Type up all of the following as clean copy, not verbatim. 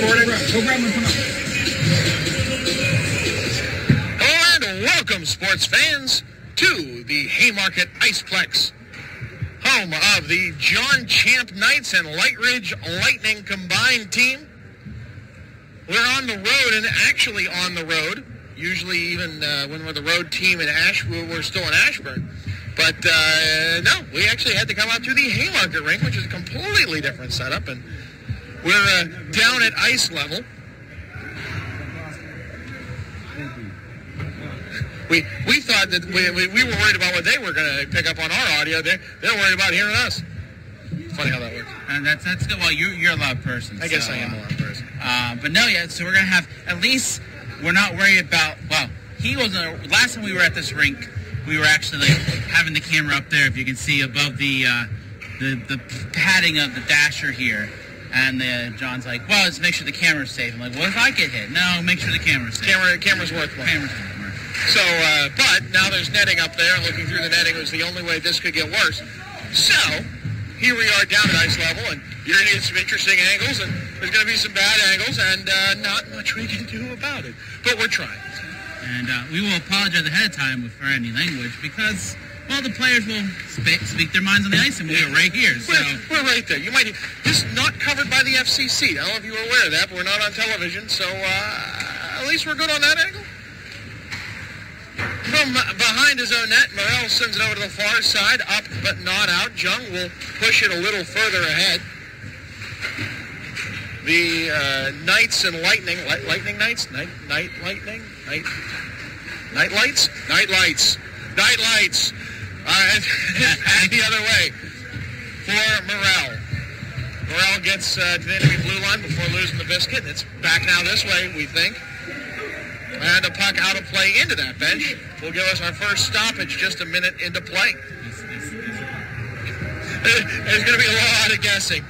recording? Hello and welcome, sports fans, to the Haymarket Iceplex, home of the John Champe Knights and Lightridge Lightning combined team. We're on the road, and actually on the road. Usually even when we're the road team in we're still in Ashburn. But no, we actually had to come out to the Haymarket rink, which is a completely different setup, and we're down at ice level. We thought that we were worried about what they were going to pick up on our audio. They're worried about hearing us. Funny how that works. And that's good. Well, you're a loud person. I guess I am a loud person. But no, yeah. So we're gonna have at least we're not worried about. Well, he wasn't. Last time we were at this rink, we were actually like having the camera up there, if you can see above the padding of the dasher here. And John's like, well, let's make sure the camera's safe. I'm like, what if I get hit? No, make sure the camera's safe. Camera's worth more. So, but now there's netting up there, and looking through the netting was the only way this could get worse. So, here we are down at ice level, and you're going to get some interesting angles, and there's going to be some bad angles, and not much we can do about it. But we're trying. And we will apologize ahead of time for any language, because, well, the players will speak their minds on the ice, and we're right here. So we're right there. You might just not covered by the FCC. I don't know if you were aware of that, but we're not on television, so at least we're good on that angle. From behind his own net, Morel sends it over to the far side, up but not out. Jung will push it a little further ahead. The Knights and Lightning, Lightning Knights? Night Lights? The other way for Morel. Morel gets to the enemy blue line before losing the biscuit. It's back now this way, we think. And a puck out of play into that bench will give us our first stoppage just a minute into play. There's going to be a lot of guessing.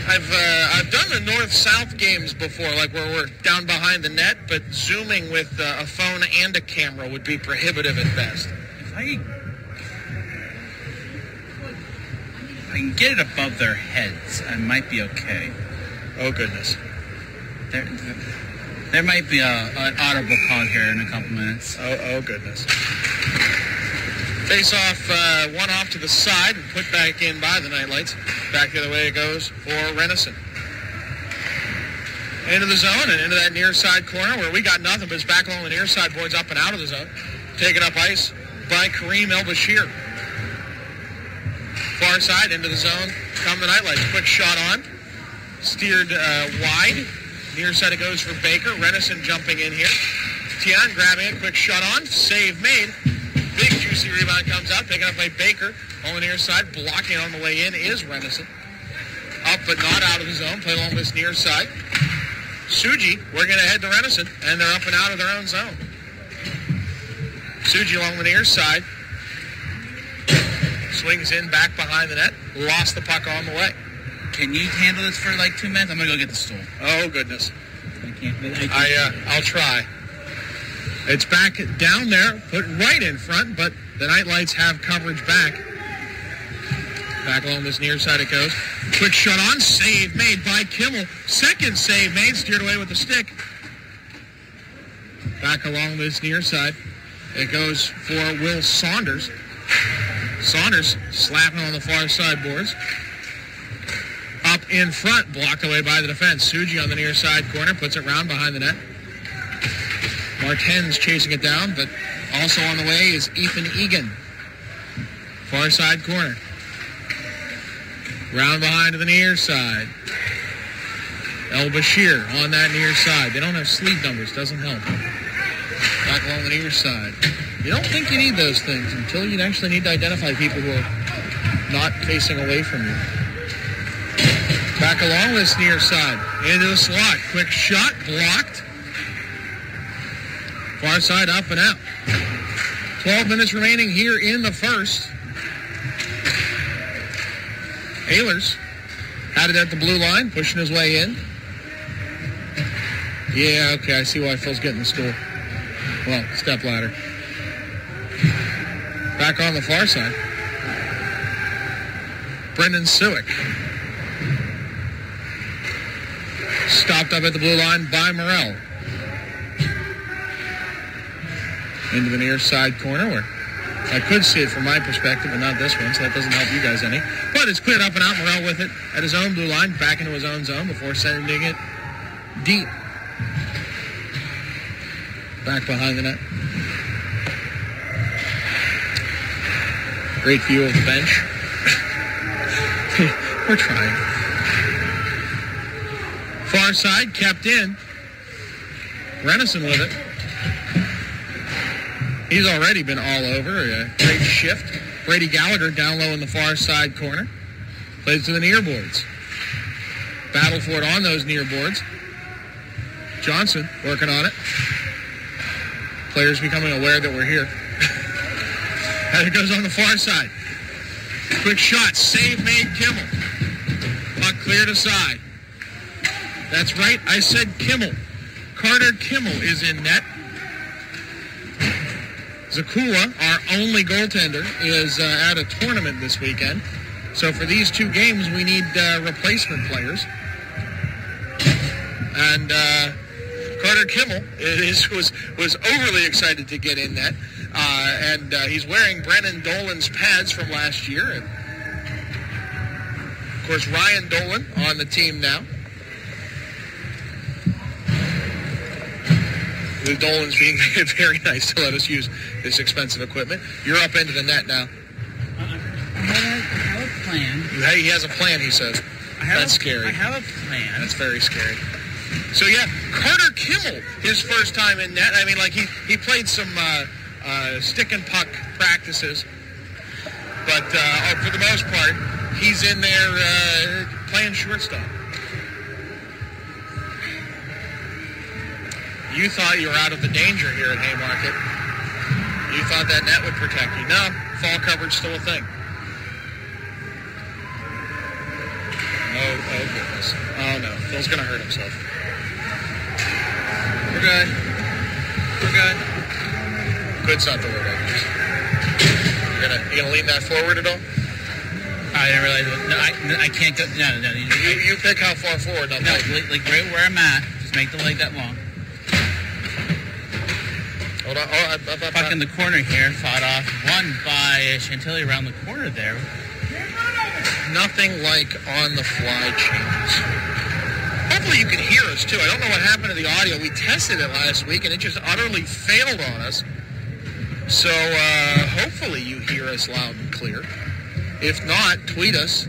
I've done the north-south games before, like where we're down behind the net, but zooming with a phone and a camera would be prohibitive at best. If I can get it above their heads, I might be okay. Oh, goodness. There might be an audible call here in a couple minutes. Oh goodness. Face off, one off to the side and put back in by the Nightlights. Back the other way it goes for Renison. Into the zone and into that near side corner where we got nothing, but it's back along the near side boards up and out of the zone. Taken up ice by Kareem El-Bashir. Far side into the zone come the Nightlights. Quick shot on. Steered wide. Near side it goes for Baker. Renison jumping in here. Tian grabbing it. Quick shot on. Save made. Big juicy rebound comes out. Taken up by Baker. On the near side. Blocking on the way in is Renison. Up but not out of the zone. Play along this near side. Suji working ahead to Renison. And they're up and out of their own zone. Suji along the near side. Swings in back behind the net. Lost the puck on the way. Can you handle this for like 2 minutes? I'm going to go get the stool. Oh, goodness. I can't. I'll try. It's back down there, put right in front, but the Nightlights have coverage back. Back along this near side it goes. Quick shot on, save made by Kimmel. Second save made, steered away with the stick. Back along this near side, it goes for Will Saunders. Saunders slapping on the far side boards. Up in front, blocked away by the defense. Suji on the near side corner, puts it round behind the net. Martens chasing it down, but also on the way is Ethan Egan. Far side corner. Round behind to the near side. El-Bashir on that near side. They don't have sleeve numbers, doesn't help. Back along the near side. You don't think you need those things until you actually need to identify people who are not facing away from you. Back along this near side. Into the slot. Quick shot. Blocked. Far side up and out. 12 minutes remaining here in the first. Ehlers had it at the blue line. Pushing his way in. Yeah, okay. I see why Phil's getting the stool. Well, step ladder. Back on the far side. Brendan Suick. Stopped up at the blue line by Morrell. Into the near side corner where I could see it from my perspective, but not this one, so that doesn't help you guys any. But it's cleared up and out. Morrell with it at his own blue line, back into his own zone before sending it deep. Back behind the net. Great view of the bench. We're trying. Far side, kept in. Renison with it. He's already been all over. A great shift. Brady Gallagher down low in the far side corner. Plays to the near boards. Battle for it on those near boards. Johnson working on it. Players becoming aware that we're here. And it goes on the far side. Quick shot. Save made Kimmel. Puck cleared aside. That's right. I said Kimmel. Carter Kimmel is in net. Zakula, our only goaltender, is at a tournament this weekend. So for these two games, we need replacement players. And Carter Kimmel was overly excited to get in net. And he's wearing Brennan Dolan's pads from last year. And of course, Ryan Dolan on the team now. With Dolan's being very nice to let us use this expensive equipment. You're up into the net now. I have a plan. Hey, he has a plan, he says. That's scary. I have a plan. That's very scary. So, yeah, Carter Kimmel, his first time in net. I mean, like, he played some stick and puck practices. But for the most part, he's in there playing shortstop. You thought you were out of the danger here at Haymarket. You thought that net would protect you. No, fall coverage still a thing. Oh goodness. Oh no, Phil's gonna hurt himself. We're good. We're good. Good's not the word I use. You gonna lean that forward at all? I didn't realize. No, I can't go. No. You pick how far forward. No, like right where I'm at. Just make the leg that long. Hold on. Puck in the corner here, fought off. Won by Chantilly around the corner there. Nothing like on-the-fly changes. Hopefully you can hear us, too. I don't know what happened to the audio. We tested it last week, and it just utterly failed on us. So hopefully you hear us loud and clear. If not, tweet us.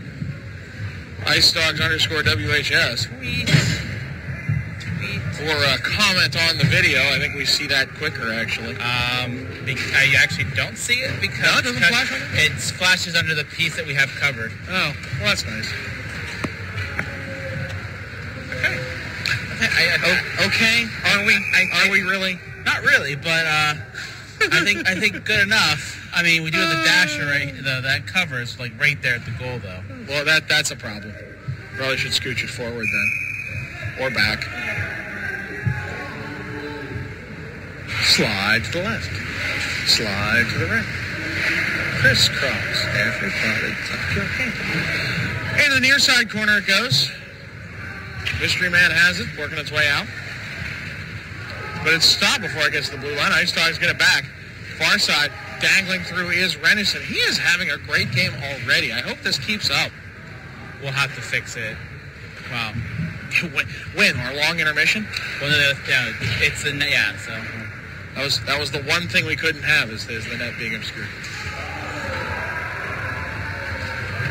IceDogs_WHS. Tweet. Or comment on the video. I think we see that quicker, actually. I actually don't see it because no, it doesn't flash on it? It flashes under the piece that we have covered. Oh, well, that's nice. Okay. Okay. Are we really? Not really, but I think good enough. I mean, we do have the dasher right. That covers like right there at the goal, though. Well, that's a problem. Probably should scooch it forward then, or back. Slide to the left. Slide to the right. Crisscross. Everybody tuck your hand. In the near side corner it goes. Mystery Man has it, working its way out. But it's stopped before it gets to the blue line. Ice Dogs get it back. Far side, dangling through is Renison. He is having a great game already. I hope this keeps up. We'll have to fix it. Wow. When? Our long intermission? Well, yeah, it's the yeah. So that was the one thing we couldn't have is the net being obscured.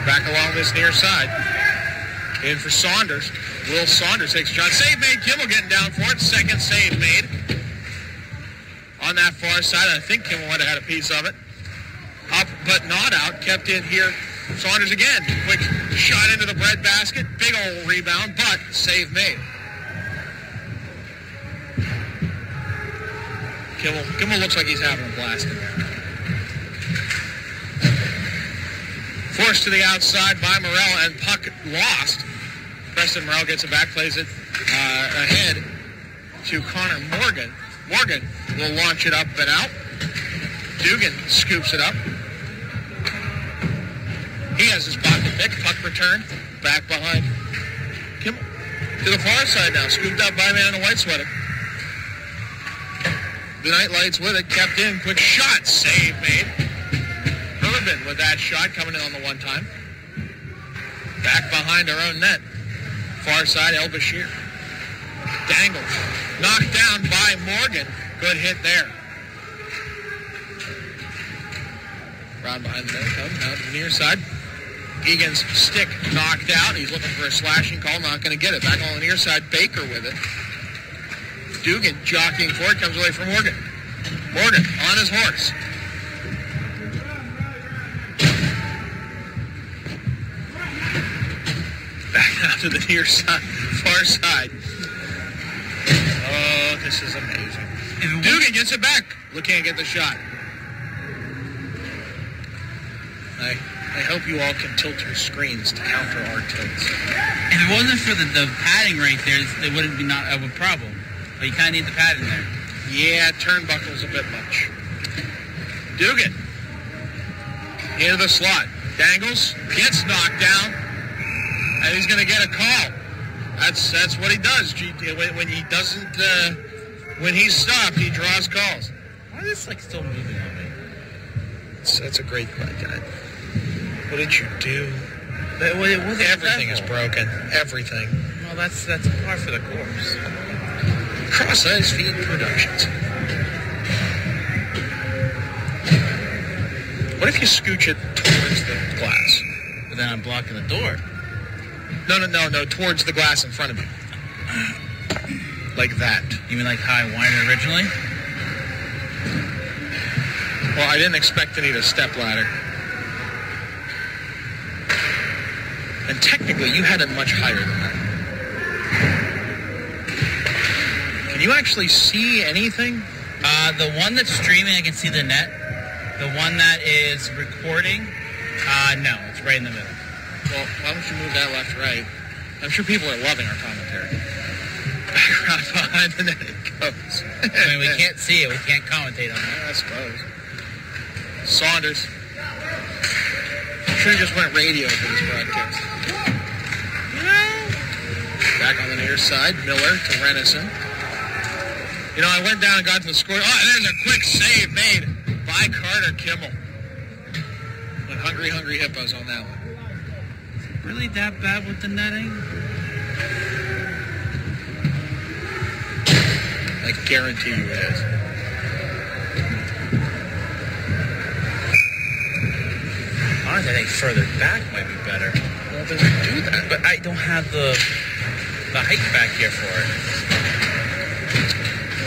Back along this near side. In for Saunders. Will Saunders takes a shot. Save made. Kimmel getting down for it. Second save made. On that far side, I think Kimmel might have had a piece of it. Up, but not out. Kept in here. Saunders again. Quick shot into the bread basket. Big old rebound, but save made. Kimmel looks like he's having a blast in there. Forced to the outside by Morrell, and puck lost. Preston Morrell gets it back, plays it ahead to Connor Morgan. Morgan will launch it up and out. Dugan scoops it up. He has his pocket pick. Puck return. Back behind Kimmel. To the far side now. Scooped up by a man in a white sweater. The Night Lights with it. Kept in. Quick shot. Save made. Urban with that shot coming in on the one time. Back behind our own net. Far side, El Bashir. Dangles. Knocked down by Morgan. Good hit there. Round behind the net comes. Now to the near side. Egan's stick knocked out. He's looking for a slashing call. Not going to get it. Back on the near side. Baker with it. Dugan jockeying for it. Comes away from Morgan. Morgan on his horse. Back out to the near side. Far side. Oh, this is amazing. Dugan gets it back. Look, can't get the shot. I hope you all can tilt your screens to counter our tilts. If it wasn't for the padding right there, it wouldn't be not a problem. But you kind of need the padding there. Yeah, turnbuckle's a bit much. Dugan. Into the slot. Dangles. Gets knocked down. And he's going to get a call. That's what he does. When he doesn't, when he's stopped, he draws calls. Why is this still moving on me? That's a great guy. What did you do? Everything is broken. Everything. Well, that's par for the course. Cross-Ice Feed Productions. What if you scooch it towards the glass? But then I'm blocking the door. No, towards the glass in front of you. Like that. You mean like how I wanted originally? Well, I didn't expect to need a stepladder. And technically, you had it much higher than that. Can you actually see anything? The one that's streaming, I can see the net. The one that is recording, no, it's right in the middle. Well, why don't you move that left, right? I'm sure people are loving our commentary. Back around behind the net it goes. I mean, we can't see it. We can't commentate on it. I suppose. Saunders. Should have just went radio for this broadcast. Back on the near side, Miller to Renison. You know, I went down and got to the score. Oh, and there's a quick save made by Carter Kimmel. Went hungry hippos on that one. Really that bad with the netting? I guarantee you it is. Honestly, I think further back might be better. Well, it doesn't do that. But I don't have the height back here for it.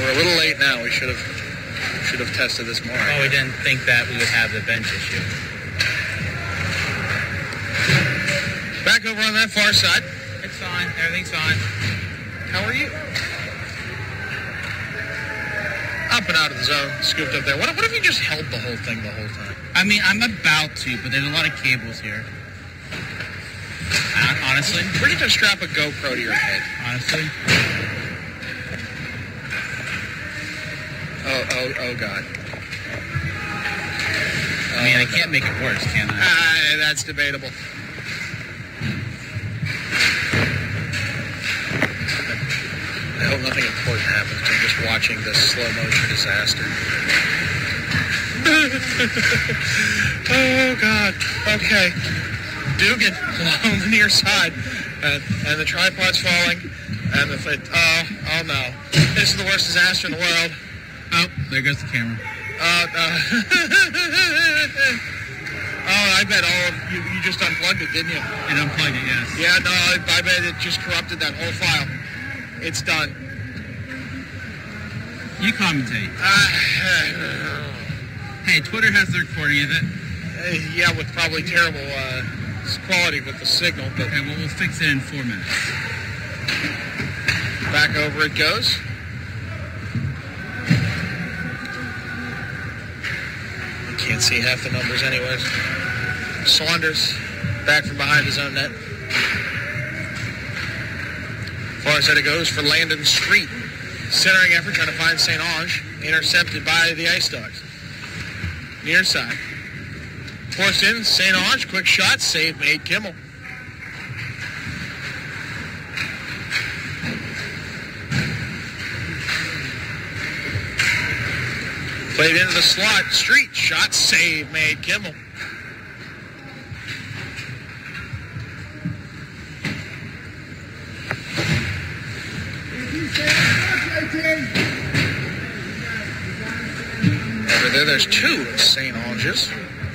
We're a little late now. We should have tested this more. Oh, we didn't think that we would have the bench issue. Back over on that far side. It's fine. Everything's fine. How are you? Up and out of the zone. Scooped up there. What if you just held the whole thing the whole time? I mean, I'm about to, but there's a lot of cables here. Honestly? Ready to strap a GoPro to your head. Honestly? Oh, God. I mean, I can't make it worse, can I? That's debatable. I hope nothing important happens. I'm just watching this slow-motion disaster. Oh, God. Okay. Dugan along the near side. And the tripod's falling. And oh, no. This is the worst disaster in the world. Oh, there goes the camera. Oh, I bet all of you just unplugged it, didn't you? It unplugged it, yes. Yeah, no, I bet it just corrupted that whole file. It's done. You commentate. Hey, Twitter has the recording of it. Yeah, with probably terrible quality with the signal. But okay, well, we'll fix it in 4 minutes. Back over it goes. You can't see half the numbers anyways. Saunders, back from behind his own net. Far as it goes for Landon Street. Centering effort, trying to find St. Ange. Intercepted by the Ice Dogs. Near side. Forced in, St. Ange, quick shot, save made, Kimmel. Played into the slot. Street shot save made. Kimmel. Over there's two St. Anges.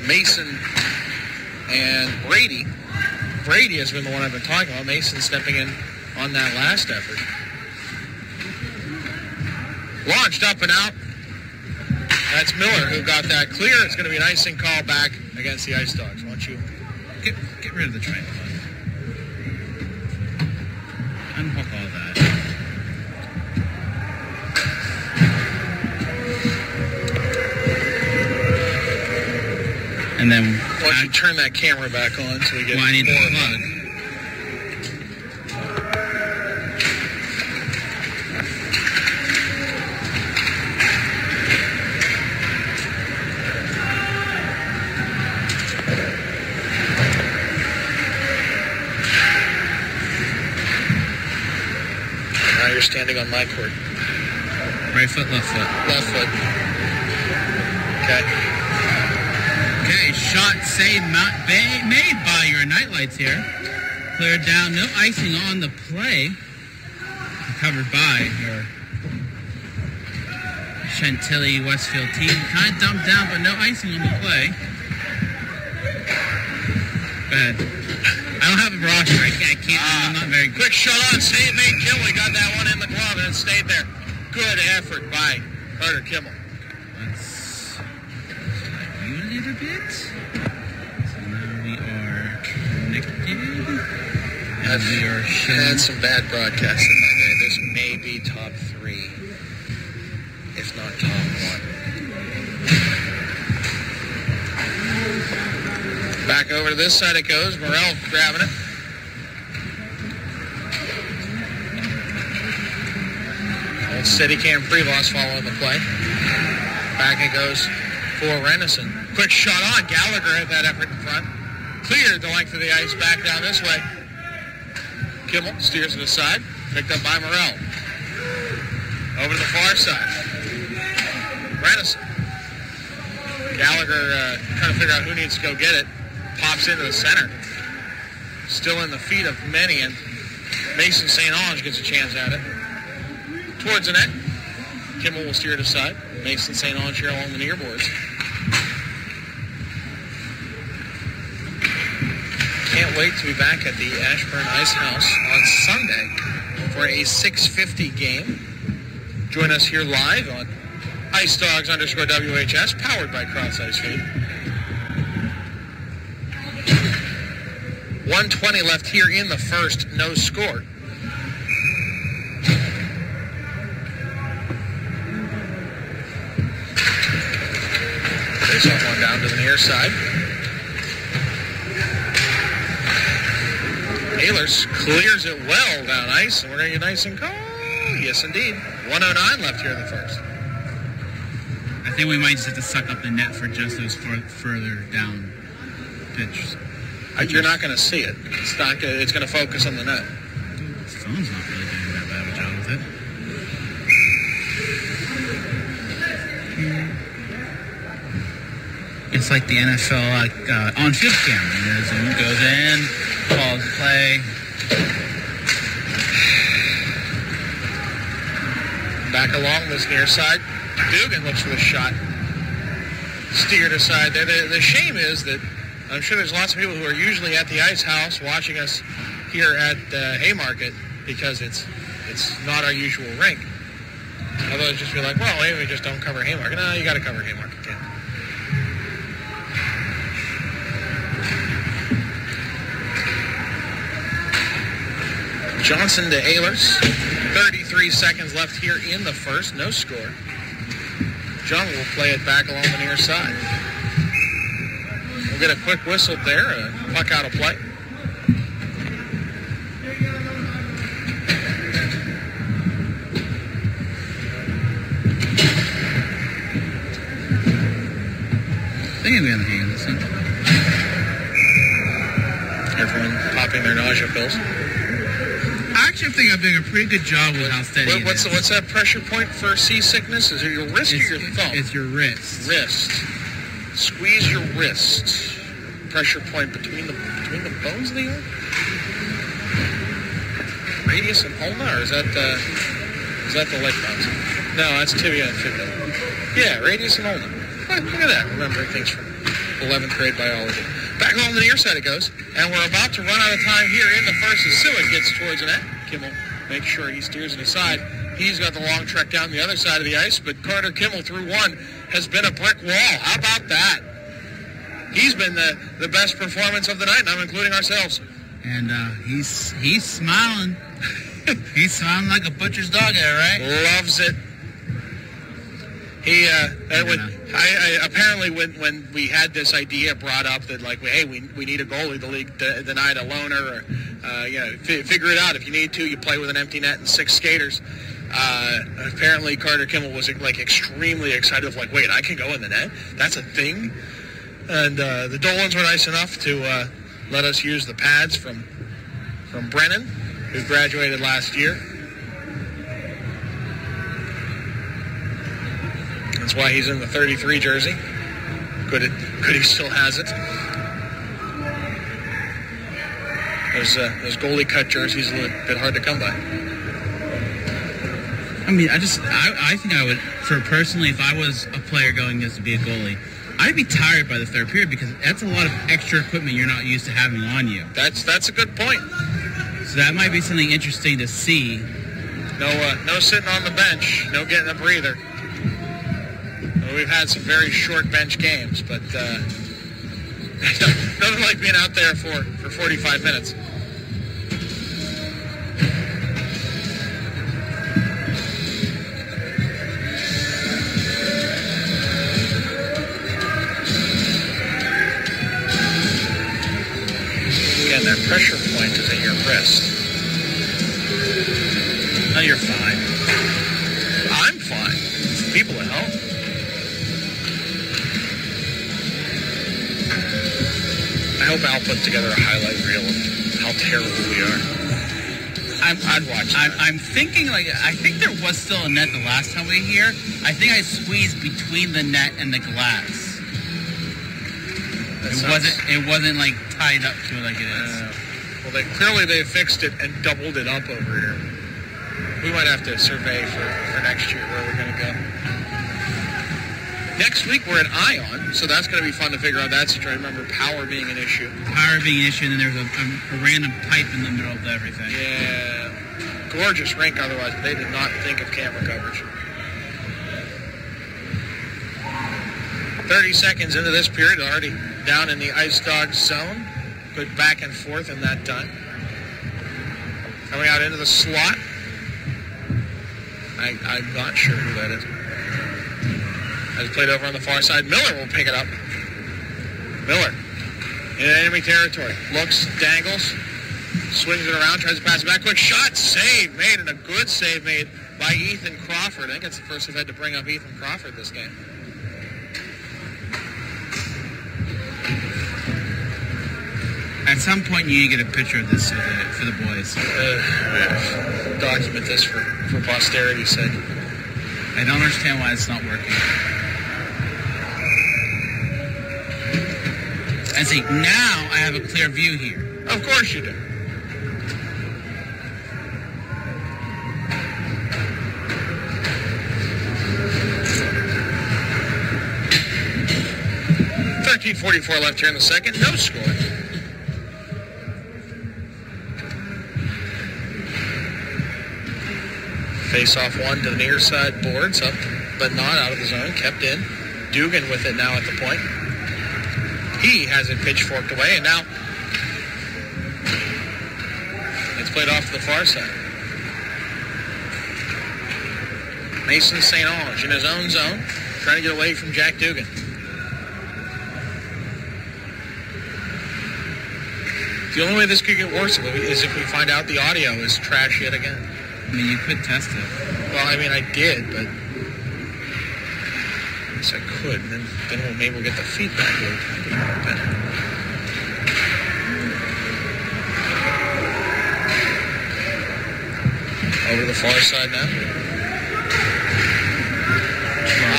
Mason and Brady. Brady has been the one I've been talking about. Mason stepping in on that last effort. Launched up and out. That's Miller who got that clear. It's going to be an icing call back against the Ice Dogs. Why don't you get rid of the tripod? Unhook all that. And then why don't you turn that camera back on so we get I need more the plug. Now you're standing on my court. Right foot, left foot. Left foot. Okay. Okay, shot save made by your Nightlights here. Cleared down, no icing on the play. Recovered by your Chantilly Westfield team. Kind of dumped down, but no icing on the play. Go ahead. I don't have a roster. I can't. I'm not very good. Quick shot on, save made. Kimmel got that one in the glove and it stayed there. Good effort by Carter Kimmel. Let's review a little bit. So now we are connected. And we are showing. Had some bad broadcasting my day. This may be top 3, if not top 1. Back over to this side it goes. Morrell grabbing it. Old Steadicam Prevost following the play. Back it goes for Renison. Quick shot on. Gallagher had that effort in front. Cleared the length of the ice back down this way. Kimmel steers it aside. Picked up by Morrell. Over to the far side. Renison. Gallagher trying to figure out who needs to go get it. Pops into the center. Still in the feet of many, and Mason St. Ange gets a chance at it. Towards the net. Kimmel will steer it aside. Mason St. Ange here along the near boards. Can't wait to be back at the Ashburn Ice House on Sunday for a 6:50 game. Join us here live on Ice Dogs _WHS, powered by Cross Ice Feed. 1:20 left here in the first, no score. Face off one down to the near side. Ehlers clears it well down ice, and we're going to get nice and cold. Yes, indeed. 1:09 left here in the first. I think we might just have to suck up the net for just those further down pitches. You're not going to see it. It's not. It's going to focus on the net. This phone's not really doing that bad of a job with it. It's like the NFL on-field camera. You know, Zoom goes in, calls play. Back along this near side. Dugan looks for the shot. Steered aside there. The shame is that I'm sure there's lots of people who are usually at the Ice House watching us here at Haymarket because it's not our usual rink. Otherwise, just be like, well, maybe we just don't cover Haymarket. No, you got to cover Haymarket, Ken. Johnson to Ehlers. 33 seconds left here in the first. No score. Jung will play it back along the near side. We'll get a quick whistle there. A puck out of play. I think I'll be on the hang of this one. Everyone popping their nausea pills. I actually think I'm doing a pretty good job with how steady it is. What's that pressure point for seasickness? Is it your wrist or your thumb? It's your wrist. Wrist. Squeeze your wrist. Pressure point between the bones of the arm? Radius and ulna, or is that the leg bones? No, that's tibia and fibula. Yeah, radius and ulna. Look at that, remembering things from 11th grade biology. Back home to the near side it goes, and we're about to run out of time here in the first as Siwik gets towards the net. Kimmel makes sure he steers it aside. He's got the long trek down the other side of the ice, but Carter Kimmel through one has been a brick wall. How about that? He's been the best performance of the night, and I'm including ourselves. And he's smiling. He's smiling like a butcher's dog there, right? Loves it. He apparently when we had this idea brought up that like, hey, we need a goalie, the league denied a loaner, or figure it out. If you need to, you play with an empty net and 6 skaters. Apparently Carter Kimmel was like extremely excited of like, wait, I can go in the net? That's a thing? And the Dolans were nice enough to let us use the pads from Brennan, who graduated last year. That's why he's in the 33 jersey. Good he still has it. Those goalie cut jerseys a little bit hard to come by. I mean, I think I would, personally, if I was a player going as to be a goalie, I'd be tired by the third period because that's a lot of extra equipment you're not used to having on you. That's a good point. So that might be something interesting to see. No sitting on the bench, no getting a breather. We've had some very short bench games, but nothing like being out there for 45 minutes. Again, that pressure point is at your wrist. No, you're fine. I'm fine. People at home. I hope Al put together a highlight reel of how terrible we are. I'd watch that. I'm thinking, I think there was still a net the last time we were here. I think I squeezed between the net and the glass. It wasn't like tied up to it like it is. Well, they fixed it and doubled it up over here. We might have to survey for next year where we're going to go. Next week we're at Ion, so that's going to be fun to figure out that situation. Remember power being an issue. Power being an issue, and then there's a random pipe in the middle of everything. Yeah. Gorgeous rink otherwise, but they did not think of camera coverage. 30 seconds into this period, already down in the Ice Dogs zone. Good back and forth in that time. Coming out into the slot. I'm not sure who that is. Has played over on the far side. Miller will pick it up. Miller in enemy territory. Looks, dangles, swings it around, tries to pass it back. Quick shot, save made, and a good save made by Ethan Crawford. I think that's the first I've had to bring up Ethan Crawford this game. At some point, you need to get a picture of this for the boys. Document this for posterity's sake. I don't understand why it's not working. And see, now I have a clear view here. Of course you do. .44 left here in the second. No score. Face-off one to the near side boards, up but not out of the zone, kept in. Dugan with it now at the point. He has it pitchforked away, and now it's played off to the far side. Mason St. Ange in his own zone, trying to get away from Jack Dugan. The only way this could get worse is if we find out the audio is trash yet again. I mean, you could test it. Well, I mean, I did, but I guess I could. And then maybe we'll get the feedback a little bit. Over to the far side now.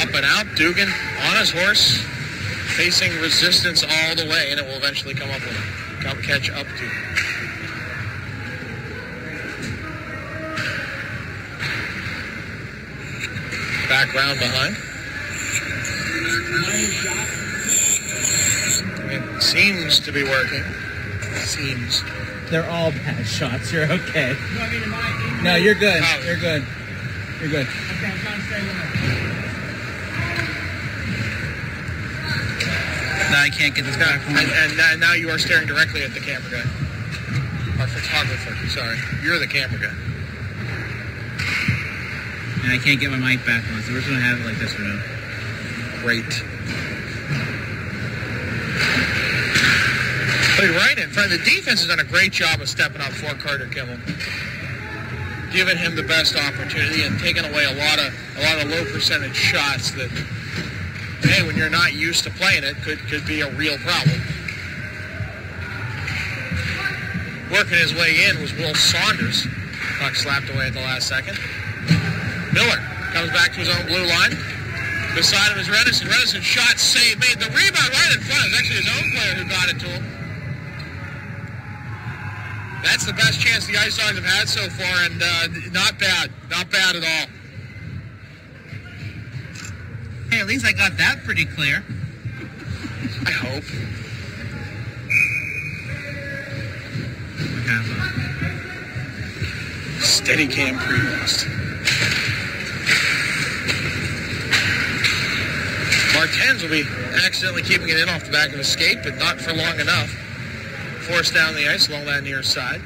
Up and out. Dugan on his horse, facing resistance all the way, and it will eventually come up with him. Catch up to him. Back round behind. It seems to be working. Seems. They're all bad shots. You're okay. No, you're good. Oh. You're good. You're good. Okay, I'm trying to stay with it. No, I can't get this back. And now you are staring directly at the camera guy. Our photographer. Sorry. You're the camera guy. And I can't get my mic back on, so we're just going to have it like this for now. Great. Played right in front. The defense has done a great job of stepping up for Carter Kimmel, giving him the best opportunity and taking away a lot of low percentage shots that, hey, when you're not used to playing it, could be a real problem. Working his way in was Will Saunders. Puck slapped away at the last second. Miller comes back to his own blue line. Beside him is Redison. Redison shot, save, made the rebound right in front. It was actually his own player who got it to him. That's the best chance the Ice Dogs have had so far, and not bad. Not bad at all. Hey, at least I got that pretty clear. I hope. What happened? Steady cam pre-lost. Martens will be accidentally keeping it in off the back of his skate, but not for long enough. Forced down the ice along that near side.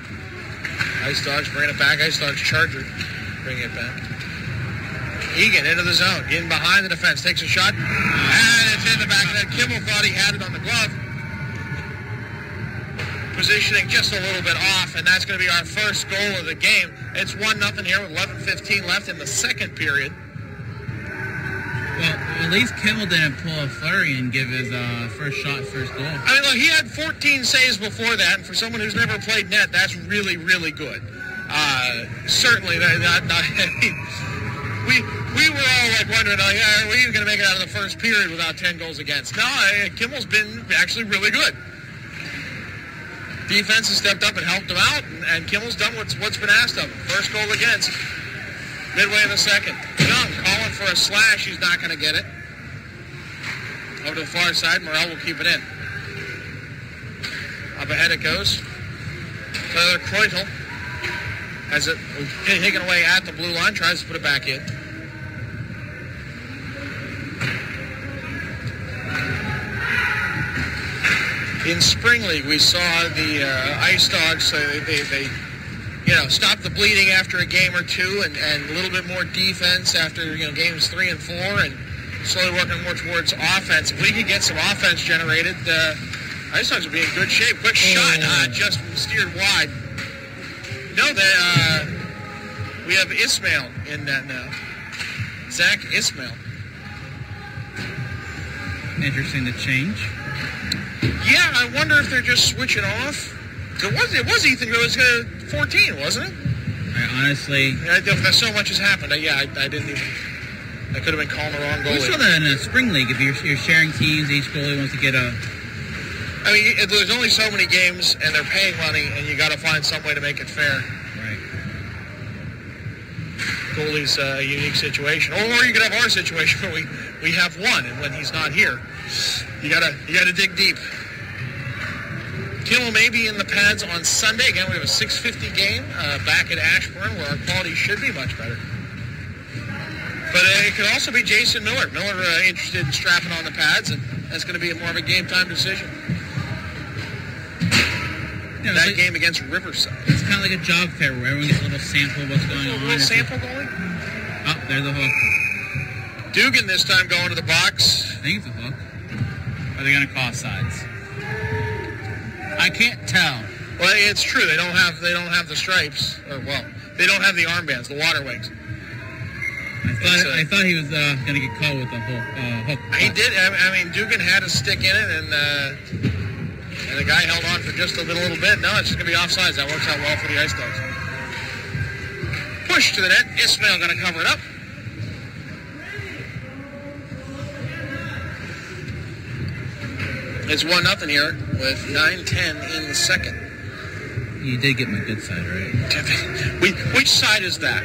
Ice Dogs bring it back. Ice Dogs Charger bring it back. Egan into the zone, in behind the defense, takes a shot, and it's in the back of that. Kimmel thought he had it on the glove. Positioning just a little bit off, and that's going to be our first goal of the game. It's 1-0 here with 11:15 left in the second period. Well, at least Kimmel didn't pull a flurry and give his first shot, first goal. I mean, look, he had 14 saves before that, and for someone who's never played net, that's really, really good. Certainly, we were all like wondering, like, are we even going to make it out of the first period without 10 goals against? No, Kimmel's been actually really good. Defense has stepped up and helped him out, and Kimmel's done what's been asked of him. First goal against. Midway in the second. Young calling for a slash. He's not going to get it. Over to the far side. Morrell will keep it in. Up ahead it goes. Tyler Kreutel has it taken away at the blue line. Tries to put it back in. In Spring League, we saw the Ice Dogs. They stop the bleeding after a game or two, and a little bit more defense after games 3 and 4, and slowly working more towards offense. If we could get some offense generated, Ice Dogs would be in good shape. Quick shot, just steered wide. No, we have Ismail in that now. Zach Ismail. Interesting to change. Yeah, I wonder if they're just switching off. It was Ethan. It was 14, wasn't it? Honestly, so much has happened. I didn't even. I could have been calling the wrong goalie. We saw that in a Spring League. If you're sharing teams, each goalie wants to get a. I mean, there's only so many games, and they're paying money, and you got to find some way to make it fair. Right. Goalie's a unique situation, or you could have our situation where we have one, and when he's not here, you gotta dig deep. Kimmel may be in the pads on Sunday. Again, we have a 6:50 game back at Ashburn, where our quality should be much better. But it could also be Jason Miller. Miller interested in strapping on the pads, and that's going to be more of a game-time decision. Yeah, that game against Riverside. It's kind of like a job fair where everyone gets a little sample of what's going on. A little sample goalie? Oh, there's a hook. Dugan this time going to the box. I think it's a hook. Are they going to call sides? I can't tell. Well, it's true. They don't have the stripes. They don't have the armbands, the water wings. I thought he was going to get caught with the hook. He did. I mean, Dugan had a stick in it, and the guy held on for just a little bit. No, it's just going to be offsides. That works out well for the Ice Dogs. push to the net. Ismail going to cover it up. It's 1-0 here with 9:10 in the second. You did get my good side, right? Which side is that?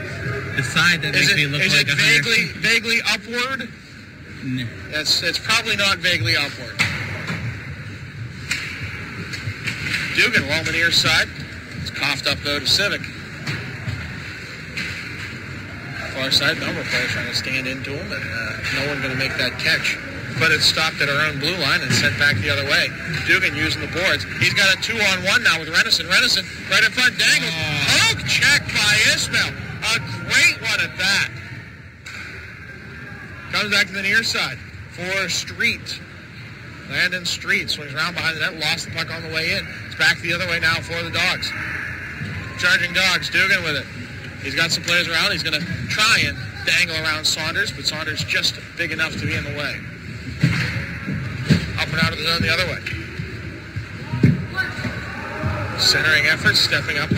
The side that makes me look like a vaguely upward? No. It's probably not vaguely upward. Dugan along the near side. It's coughed up though to Civic. Far side, number player trying to stand into him, and no one going to make that catch. But it's stopped at our own blue line and sent back the other way. Dugan using the boards. He's got a 2-on-1 now with Renison. Renison right in front, dangles. Poke check by Ismail. A great one at that. Comes back to the near side for Street. Landon Street swings around behind the net, lost the puck on the way in. It's back the other way now for the Dogs. Charging Dogs, Dugan with it. He's got some players around. He's going to try and dangle around Saunders, but Saunders just big enough to be in the way. Up and out of the zone the other way. Centering effort, stepping up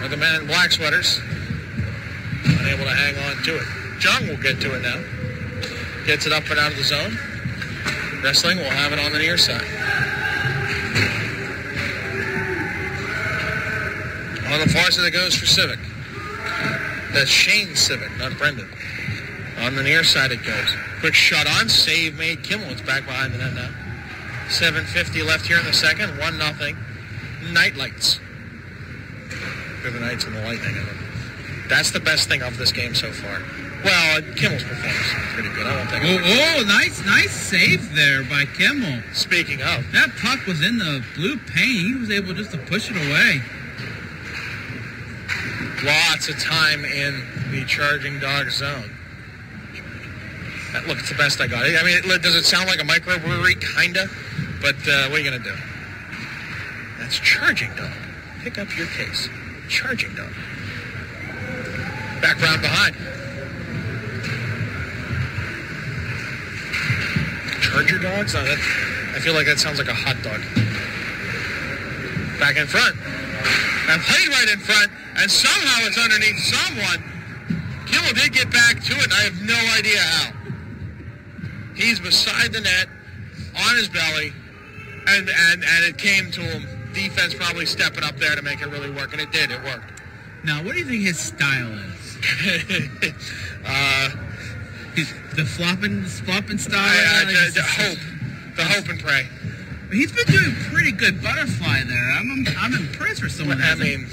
are the men in black sweaters. Unable to hang on to it. Jung will get to it now. Gets it up and out of the zone. Wrestling will have it on the near side. On the far side it goes for Civic. That's Shane Civic, not Brendan. On the near side it goes. Quick shot on, save made. Kimmel, it's back behind the net now. 7:50 left here in the second. 1-0. Night Lights. For the Knights and the Lightning. That's the best thing of this game so far. Well, Kimmel's performance is pretty good. I won't think nice save there by Kimmel. Speaking of. That puck was in the blue paint. He was able just to push it away. Lots of time in the Charging Dog zone. Look, it's the best I got. I mean, does it sound like a microbrewery? Kinda. But what are you going to do? That's Charging Dog. Pick up your case. Charging Dog. Back round behind. Charger Dogs? I feel like that sounds like a hot dog. Back in front. And played right in front, and somehow it's underneath someone. Kimmel did get back to it, and I have no idea how. He's beside the net, on his belly, and it came to him. Defense probably stepping up there to make it really work, and it did. It worked. Now, what do you think his style is? The flopping style? The hope and pray. He's been doing pretty good butterfly there. I'm impressed for someone. I mean,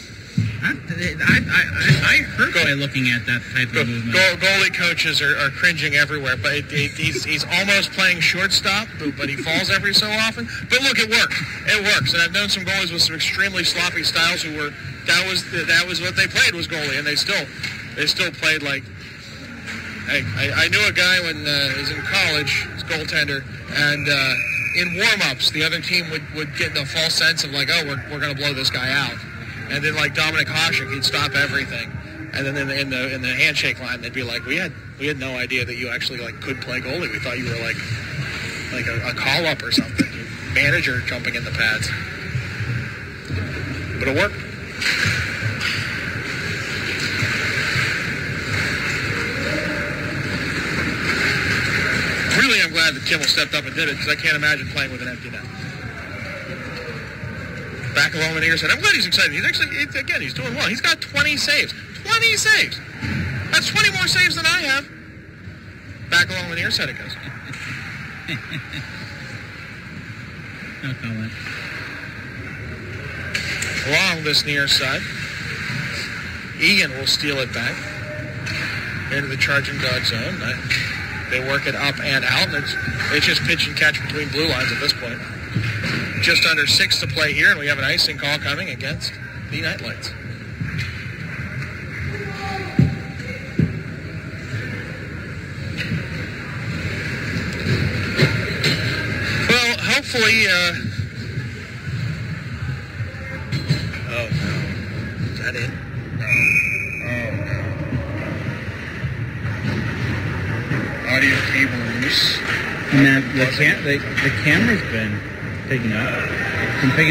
I hurt by looking at that type of movement. Goalie coaches are cringing everywhere, but he's almost playing shortstop, but he falls every so often. But look, it works. It works, and I've known some goalies with some extremely sloppy styles who were that was what they played was goalie, and they still played like. I knew a guy when he was in college, his goaltender, and in warm-ups, the other team would get the false sense of like, oh, we're going to blow this guy out. And then like Dominic Hasek, he'd stop everything. And then in the handshake line, they'd be like, we had no idea that you actually like could play goalie. We thought you were like a call-up or something. Manager jumping in the pads. But it worked. Really, I'm glad that Kimmel stepped up and did it because I can't imagine playing with an empty net. Back along the near side. I'm glad he's excited. He's actually, he's doing well. He's got 20 saves. 20 saves! That's 20 more saves than I have. Back along the near side it goes. No comment. Along this near side, Egan will steal it back into the Charging Dog zone. They work it up and out, and it's just pitch and catch between blue lines at this point. Just under 6 to play here, and we have an icing call coming against the Night Lights. Well, hopefully, oh no. Is that it? Audio cable loose. And the camera's been picking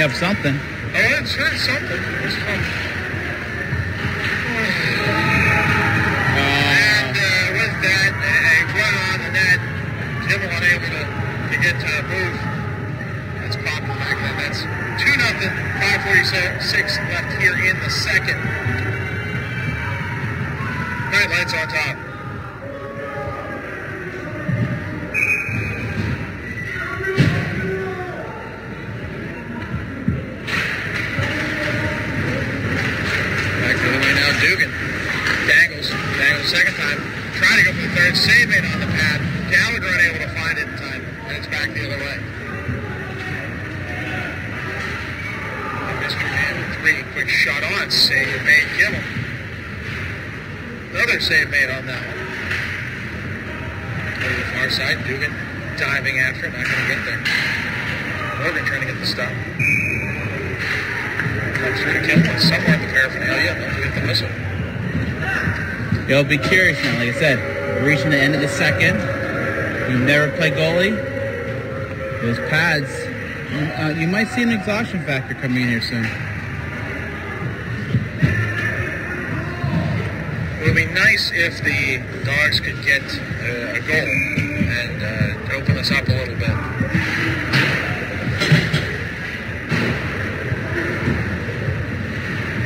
up something. Oh, it's heard something. It's fun. unable to get to move. That's popping back then. That's 2-0, 5:46 left here in the second. Night Lights on top. Back the other way now, Dugan. Dangles second time. Trying to go for the third. Save made on the pad. Gallagher unable to find it in time. And it's back the other way. Mr. Man with 3. Quick shot on. Save made Kimmel. Another save made on that one. Over the far side. Dugan diving after it. Not going to get there. Morgan trying to get the stop. Comes through to Kimmel. Somewhere in the paraphernalia. Don't forget the whistle. You'll be curious now. Like I said, we're reaching the end of the second. You never play goalie. Those pads, you might see an exhaustion factor coming in here soon. It would be nice if the Dogs could get a goal and open us up a little bit.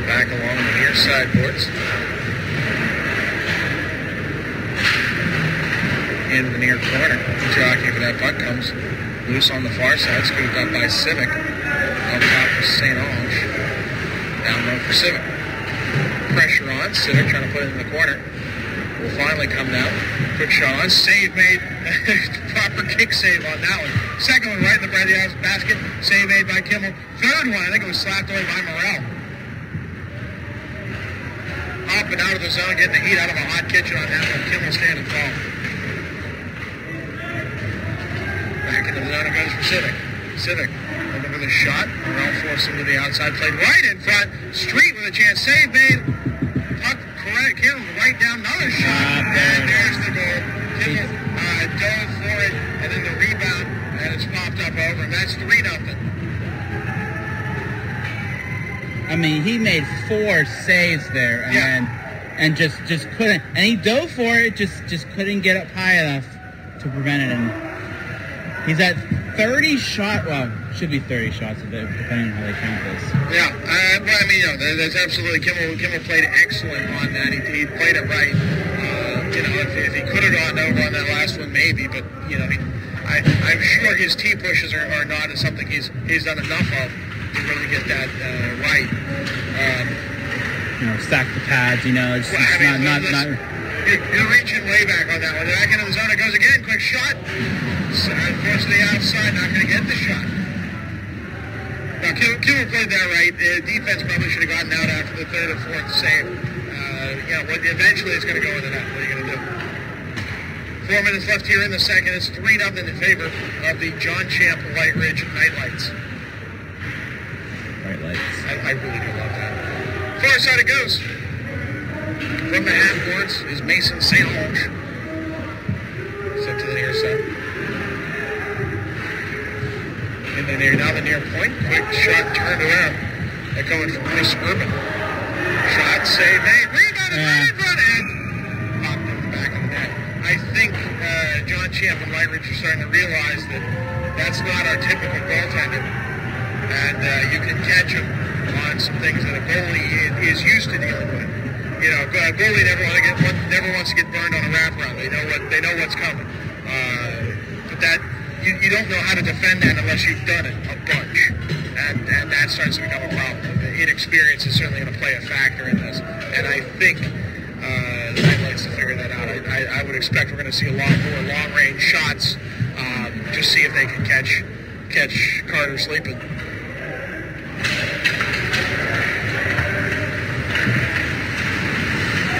Back along the near side boards. In the near corner. Jockey for that puck comes loose on the far side, scooped up by Civic. On top for St. Ange. Down low for Civic. Pressure on. Civic trying to put it in the corner. Will finally come down. Quick shot on. Save made. Proper kick save on that one. Second one right in the bread of the basket. Save made by Kimmel. Third one, I think it was slapped away by Morrell. Up and out of the zone, getting the heat out of a hot kitchen on that one. Kimmel standing tall. Back into the zone it goes for Civic. Civic looking for the shot. Morrell forced him to the outside. Played right in front. Street with a chance. Save made. Puck correct. Kimmel right down. Another shot. And there's the goal. Kimmel dove for it. And then the rebound. And it's popped up over. And that's 3-0. I mean, he made 4 saves there, and just couldn't. And he dove for it, just couldn't get up high enough to prevent it. And he's at 30 shots. Well, should be 30 shots depending on how they count this. Yeah, well, I mean, that's absolutely. Kimmel played excellent on that. He played it right. If he could have gone over on that last one, maybe. But I'm sure his T pushes are not something he's done enough of to really get that right. Stack the pads. It's not. You're reaching way back on that one. Back into the zone it goes again. Quick shot. Forced to the outside. Not going to get the shot. Now, Kimmel played that right. Defense probably should have gotten out after the third or fourth save. Eventually it's going to go in the net. What are you going to do? 4 minutes left here in the second. It's 3-0 in favor of the John Champe Lightridge Night Lights. Night Lights. I really do love that. Far side it goes. From the half boards is Mason St. Ange. Set to the near side. In the near, now the near point. Quick shot turned around. They're coming from Chris Urban. Shot, save, made, rebounded, right in front, and popped in the back of the net. I think John Champe and Lightridge are starting to realize that that's not our typical goaltender. And you can catch him on some things that a goalie is used to dealing with. A goalie never wants to get burned on a wraparound. They know what's coming. But that you don't know how to defend that unless you've done it a bunch, and that starts to become a problem. Inexperience is certainly going to play a factor in this, and I think the Night Lights to figure that out. I would expect we're going to see a lot more long-range shots. Just see if they can catch Carter sleeping.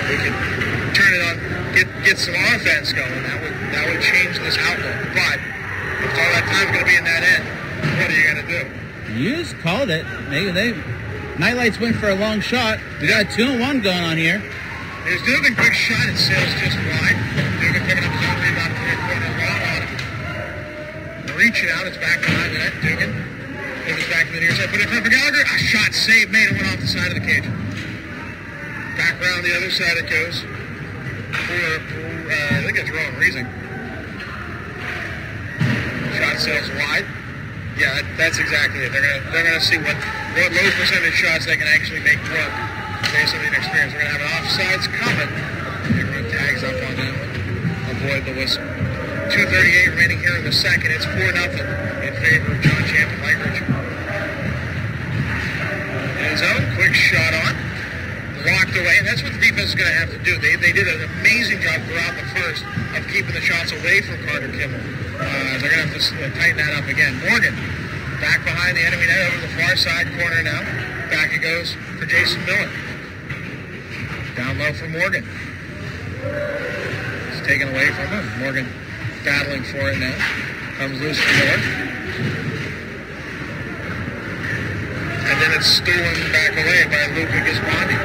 We can turn it on, get some offense going. That would change this outlook. But if all that time's going to be in that end, what are you going to do? You just called it. They Night Lights went for a long shot. We got a 2-1 going on here. There's Dugan, quick shot. It sails just wide. Dugan picking up his own rebound from the corner. Long on him. Reaching out. It's back behind the net. Dugan. Moves back to the near side. Put it in front for Gallagher. A shot saved. Made it. Went off the side of the cage. Back around the other side it goes. I think it's Rowan Reesing. shot sales wide. Yeah, that's exactly it. They're gonna see what low percentage shots they can actually make work based on the experience. We're gonna have an offsides coming. Everyone tags up on that one. Avoid the whistle. 2:38 remaining here in the second. It's 4-0 in favor of John Champe and Lightridge. In his own, quick shot on. Blocked away, and that's what the defense is going to have to do. They did an amazing job throughout the first of keeping the shots away from Carter Kimmel. They're going to have to tighten that up again. Morgan, back behind the enemy net over the far side corner now. Back it goes for Jason Miller. Down low for Morgan. It's taken away from him. Morgan battling for it now. Comes loose for Miller. And then it's stolen back away by Luca Gismondi.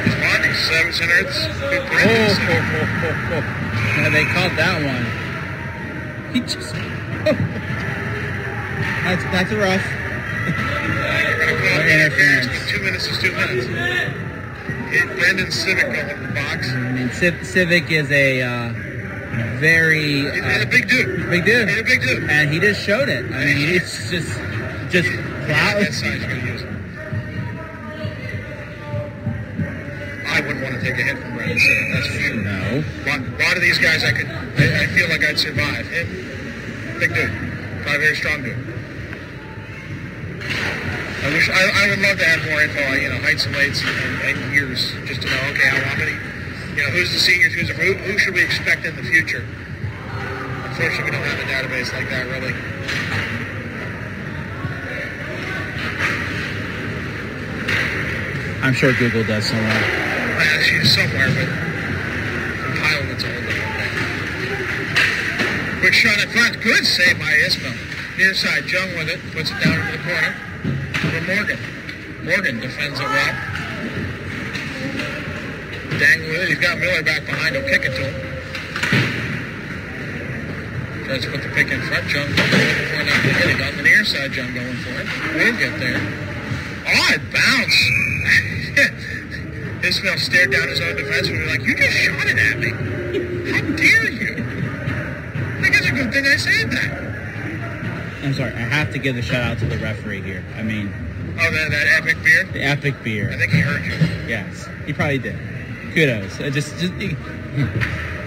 Gismondi, 7 centers. Yeah, they called that one. He just... that's rough. You're going to call interference. 2 minutes is 2 minutes. Brendan Civic going in the box. I mean, Civic is a very... He's a big dude. Big dude. He's a big dude. And he just showed it. I mean, it's just that size you're going to use it. I wouldn't want to take a hit from Brendan Civic, that's for sure. No. A lot of these guys I feel like I'd survive. Big dude. Probably very strong dude. I would love to have more info on, heights and weights and years, just to know, okay, how many, who's the seniors, who should we expect in the future? Unfortunately, we don't have a database like that, really. I'm sure Google does somewhere. Somewhere, but compiling it's all over. Quick shot in front. Good save by Ismail. Near side, Jung with it. Puts it down into the corner. For Morgan. Morgan defends it well. Dang with it. He's got Miller back behind. He'll kick it to him. Tries to put the pick in front. Jung looking for it. Not to hit it. On the near side, Jung going for it. We'll get there. Odd bounce. Ismail stared down his own defenseman and was like, you just shot it at me. How dare you? I think it's a good thing I saved that. I'm sorry, I have to give the shout out to the referee here. I mean... Oh, that epic beer? The epic beer. I think he heard you. Yes, he probably did. Kudos.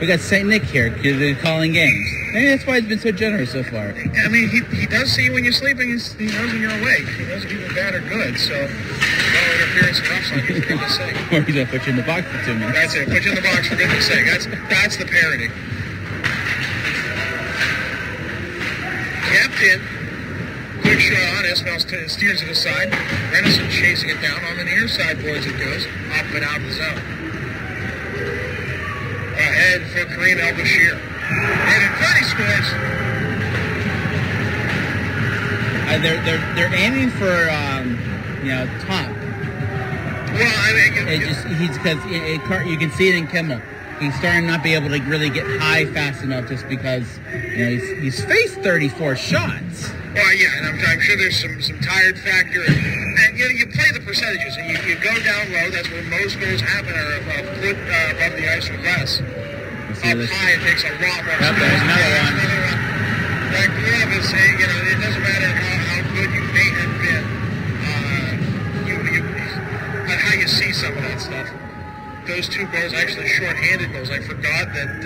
We got St. Nick here, they're calling games. Maybe that's why he's been so generous so far. I mean, he does see you when you're sleeping. He knows when you're awake. He knows if you're bad or good, so no interference and offside, for goodness sake. Or he's going to put you in the box for 2 minutes. That's it. Put you in the box for goodness sake. That's the parody. Kept in. Quick shot on. Ismail steers it aside. Renison chasing it down on the near side, boys, it goes. Up and out of the zone. Ahead for Kareem El-Bashir. And in front he scores. They're aiming for top. Well, I mean, because you can see it in Kimmel. He's starting to not be able to really get high fast enough just because he's faced 34 shots. Well, yeah, and I'm sure there's some tired factor, and you play the percentages, and you go down low. That's where most goals happen, are a foot above the ice or less. Up high, it takes a lot more. Yep, there's another one. That glove is saying, it doesn't matter how good you may have been, how you see some of that stuff. Those 2 goals, actually short-handed goals. I forgot that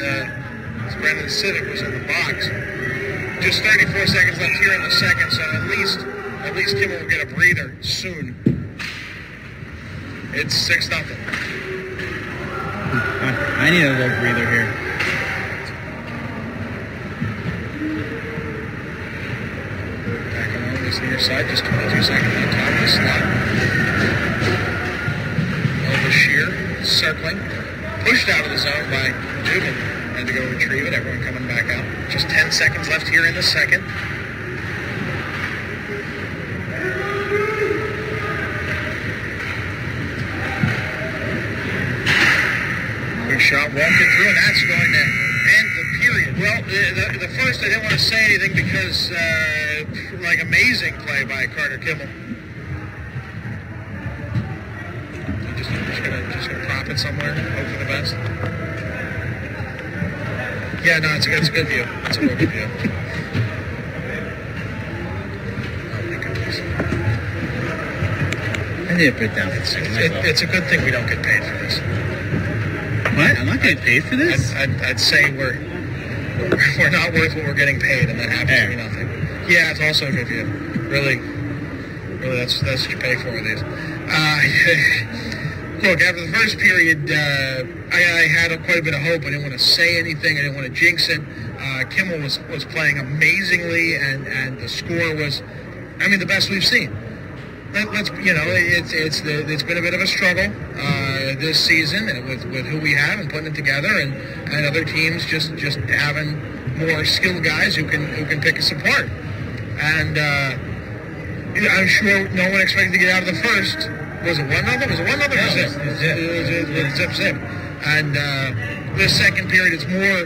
Brendan Civic was in the box. Just 34 seconds left here in the second, so at least Kimmel will get a breather soon. It's 6-0. I need a little breather here. Back along this near side, just 22 seconds on top of the slot. El-Bashir circling, pushed out of the zone by Dubin. Had to go retrieve it. Everyone coming back out. Just 10 seconds left here in the second. Quick shot, walking through, and that's going to end the period. Well, the first, I didn't want to say anything because, amazing play by Carter Kimmel. Just gonna prop it somewhere, hope for the best. Yeah, no, it's a good view. It's a real good view. need to put it down. It's a good thing we don't get paid for this. What? I'm not getting paid for this? I'd say we're not worth what we're getting paid, and that happens to be nothing. Yeah, it's also good for you. Really, that's what you pay for with these. Look, after the first period, I had quite a bit of hope. I didn't want to say anything. I didn't want to jinx it. Kimmel was playing amazingly, and the score was, the best we've seen. It's been a bit of a struggle this season with who we have and putting it together, and other teams just having more skilled guys who can pick us apart. And I'm sure no one expected to get out of the first. Was it 1-0? Was it 1-0 or zip? It was zip. And the second period is more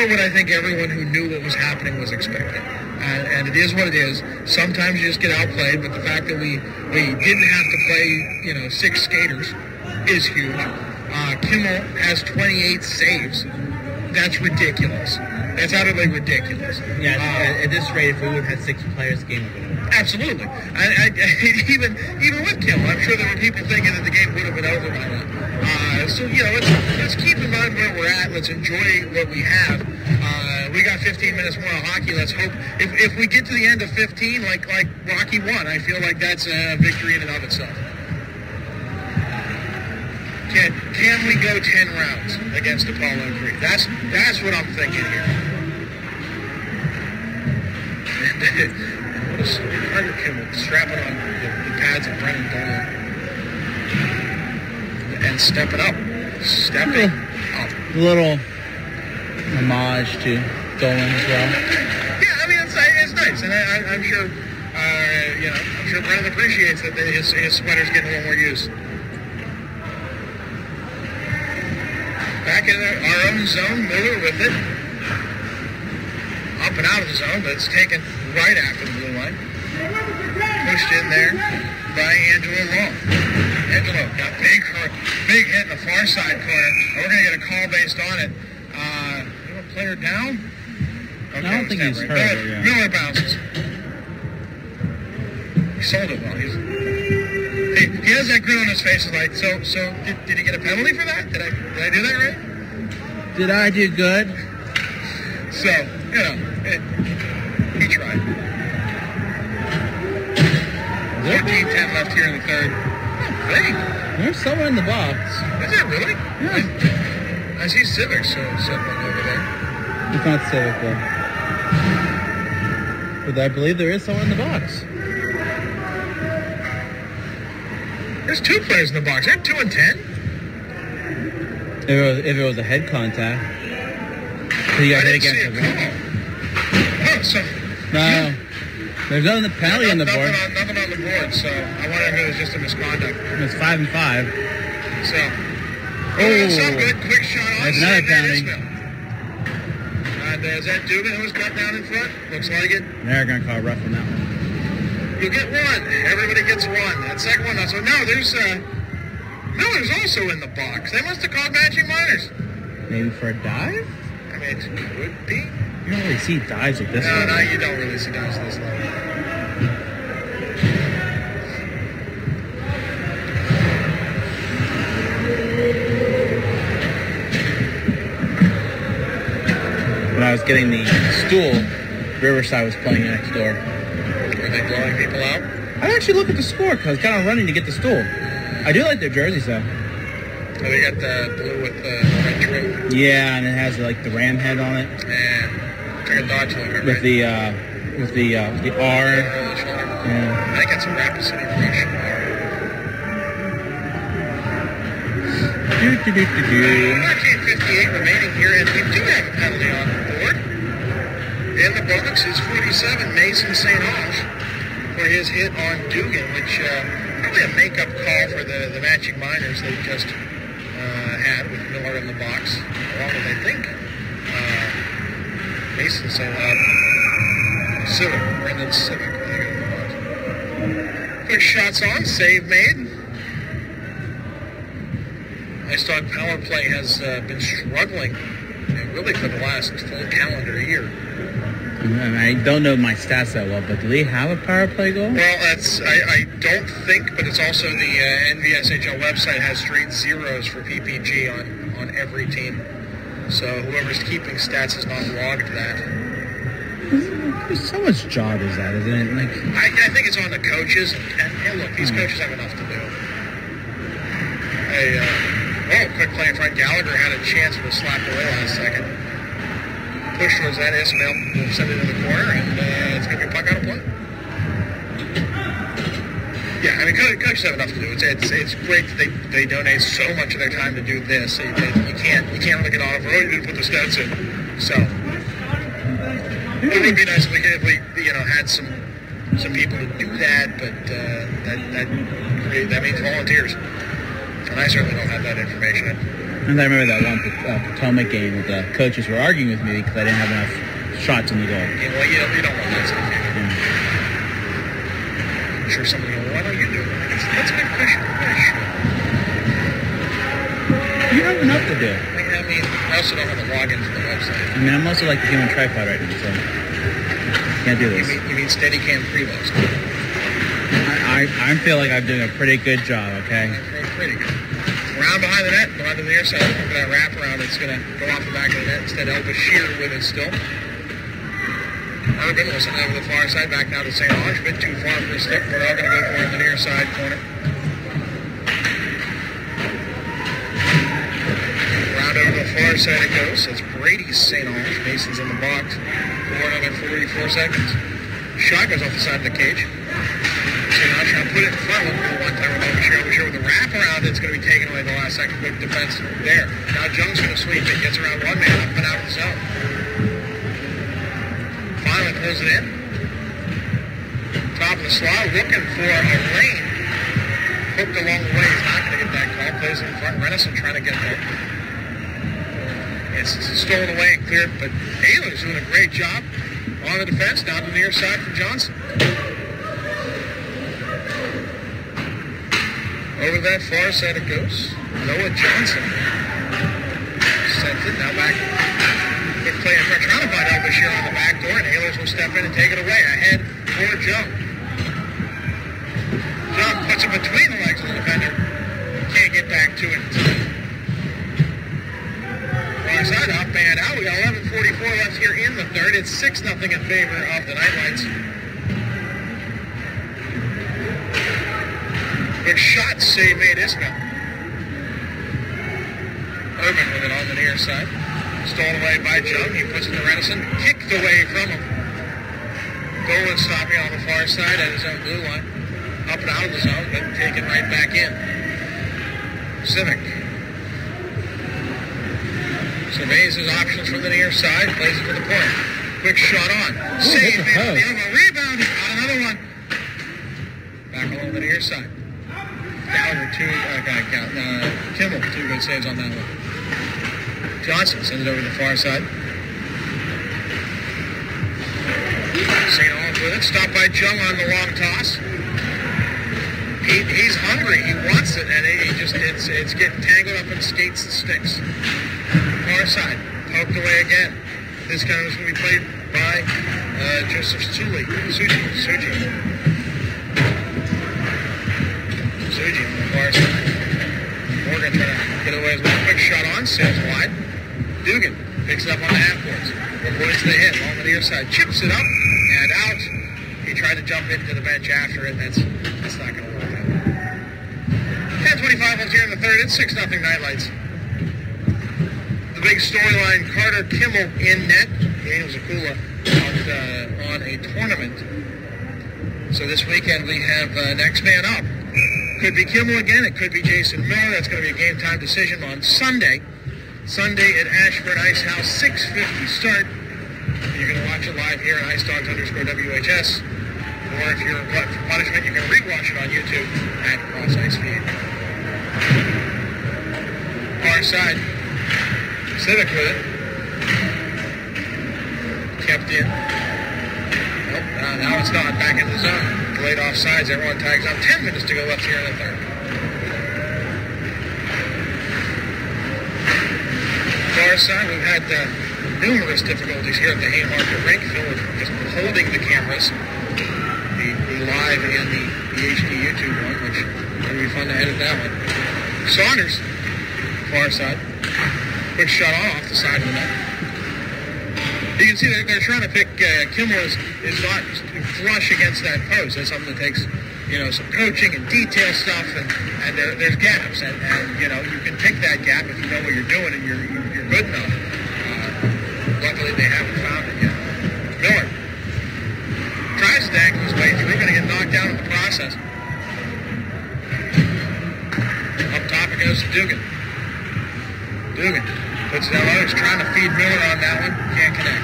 what I think everyone who knew what was happening was expecting. And it is what it is. Sometimes you just get outplayed, but the fact that we didn't have to play, 6 skaters is huge. Kimmel has 28 saves. That's ridiculous. That's utterly ridiculous. Yeah, at this rate, if we would have had 6 players, the game would have been over. Absolutely. Even with Kimmel, I'm sure there were people thinking that the game would have been over by now. Let's keep in mind where we're at. Let's enjoy what we have. We got 15 minutes more of hockey. Let's hope if we get to the end of 15, like Rocky won, I feel like that's a victory in and of itself. Can we go 10 rounds against Apollo Creek? That's what I'm thinking here. And Carter Kimmel strapping on the pads of Brennan Dolan and stepping up. A little homage to Dolan as well. Yeah, it's nice, and I'm sure I'm sure Brennan appreciates that his sweater's getting a little more use. Back in our own zone, Miller with it. Up and out of the zone, but it's taken right after the blue line. Pushed in there by Angelo Long. Angelo got big hit in the far side corner. We're going to get a call based on it. You have a player down? Okay, I don't think he's hurt. Yeah. Miller bounces. He sold it well. He has that grin on his face. He's like, so did he get a penalty for that? Did I do that right? Did I do good? So, he tried. 14-10 left here in the third. There's someone in the box. Is there really? Yeah. I see Civic sitting over there. It's not Civic though. But I believe there is someone in the box. There's 2 players in the box. Aren't 2 and 10? If it was a head contact. He got hit against the wall. Oh, so... No. There's nothing penalty on the board. Nothing on the board, so I wonder if it was just a misconduct. It was 5 and 5. So... some good quick shot on. There's another penalty. And is that Dugan who was cut down in front? Looks like it. They're going to call rough on that one. You get 1. Everybody gets 1. That second one, so no, there's Miller's also in the box. They must have called matching minors. Maybe for a dive? I mean, it could be. You don't really see dives at this level. No, you don't really see dives at this level. When I was getting the stool, Riverside was playing next door. Were they blowing people out? I actually look at the score because I was kind of running to get the stool. I do like their jerseys though. Oh, they got the blue with the red trim. Yeah, and it has like the ram head on it. Yeah, like a Dodge logo. With the R. Yeah. I think that's a Rapid City Rush. 13:58 remaining here, and we do have a penalty on the board. In the box is 47, Mason St. Ange, for his hit on Dugan, which probably a makeup call for the matching minors they just had with Miller in the box, along with, I think, Mason St. Civic, Brendan Civic, I think it was. Quick shots on, save made. Ice Dog power play has been struggling really for the last full calendar year. I don't know my stats that well, but do they have a power play goal? Well, I don't think, but it's also the NVSHL website has straight zeros for PPG on every team. So whoever's keeping stats has not logged that. So much job is that, isn't it? Like, I think it's on the coaches, and look, these coaches have enough to do. Quick play in front. Gallagher had a chance but was slapped away last second. Push towards that. Ismail will send it in the corner, and it's going to be a puck out of play. Yeah, I mean, coaches have enough to do. It's great that they donate so much of their time to do this. You can't really get on it for, you didn't put the stats in. So it would be nice if we had some people to do that, but that means volunteers. And I certainly don't have that information. And I remember that one Potomac game where the coaches were arguing with me because I didn't have enough shots in the goal. Yeah, well, you don't want that stuff either. Yeah. I'm sure somebody will go, why don't you do it? That's a good question. You have enough to do. I mean, I also don't have a login to the website. I mean, I'm also like the human tripod right now, so can't do this. You mean Steadicam Prevost? I feel like I'm doing a pretty good job, okay? Pretty good. Around behind the net, going to the near side, for that wraparound, it's going to go off the back of the net. Instead, Elvis Shear with it still. Urban will send it over the far side, back now to St. Ange, a bit too far for a stick. We're all going to go for it in the near side corner. Round over the far side it goes. It's Brady's St. Ange. Mason's in the box for another 44 seconds. Shot goes off the side of the cage. So now trying to put it in front of him one time with Elvis Shear with a wraparound. It's going to be taken away the last second. Good defense there. Now Jung's going to sweep it. Gets around one man up and out of the zone. Finally pulls it in. Top of the slot, looking for a lane. Hooked along the way. He's not going to get that call. Plays in front. Renison trying to get there. It's stolen away and cleared, but Ayler's doing a great job on the defense. Down to the near side for Johnson. Over that far side it goes. Noah Johnson sent it. Now back. Quick play in front. Trying to find Elvis Shear on the back door, and Ehlers will step in and take it away. Ahead for Jung. Jung puts it between the legs of the defender. Can't get back to it. Far side up and out. We got 11:44 left here in the third. It's 6-0 in favor of the Nightlights. Good shot save made Ismail. Urban with it on the near side. Stolen away by Jung. He puts it to Renison. Kicked away from him. Dolan stopping on the far side at his own blue line. Up and out of the zone, but taken right back in. Civic surveys his options from the near side. Plays it to the point. Quick shot on. Save made on the other. Rebound. He got another one. Back along the near side. Gallagher, Kimmel, 2 good saves on that one. Johnson sends it over the far side. St. Albans with it. Stopped by Jung on the long toss. He's hungry. He wants it, and it's getting tangled up in skates and sticks. Far side. Poked away again. This guy was going to be played by Joseph Suji on the far side. Morgan trying to get away with a quick shot on, sails wide. Dugan picks it up on the half boards. Avoids the hit along the near side. Chips it up and out. He tried to jump into the bench after it. That's not going to work out. 10:25 left here in the third. It's 6-0 Nightlights. The big storyline, Carter Kimmel in net. Daniel Zakula out on a tournament. So this weekend we have next man up. Could be Kimmel again. It could be Jason Miller. That's going to be a game-time decision on Sunday. Sunday at Ashford Ice House, 6:50 start. You can watch it live here at IceDogs_WHS. Or if you're cut for punishment, you can re-watch it on YouTube at Cross Ice Feed. Far side. Civic with it. Kept in. Nope, now it's not. Back into the zone. Delayed offsides. Everyone tags out. 10 minutes to go left here in the third. Far side, we've had numerous difficulties here at the Haymarket rink. Phil is just holding the cameras, the live and the HD YouTube one, which will be fun to edit that one. Saunders, far side. Quick shot off the side of the net. You can see they're trying to pick, Kimmel is not flush against that post. That's something that takes, some coaching and detail stuff, and there's gaps, and you can pick that gap if you know what you're doing and you're good enough. Luckily they haven't found it yet. Miller tries to dangle his way through, going to get knocked down in the process. Up top it goes to Dugan. Dugan puts it low. He's trying to feed Miller on that one. Can't connect.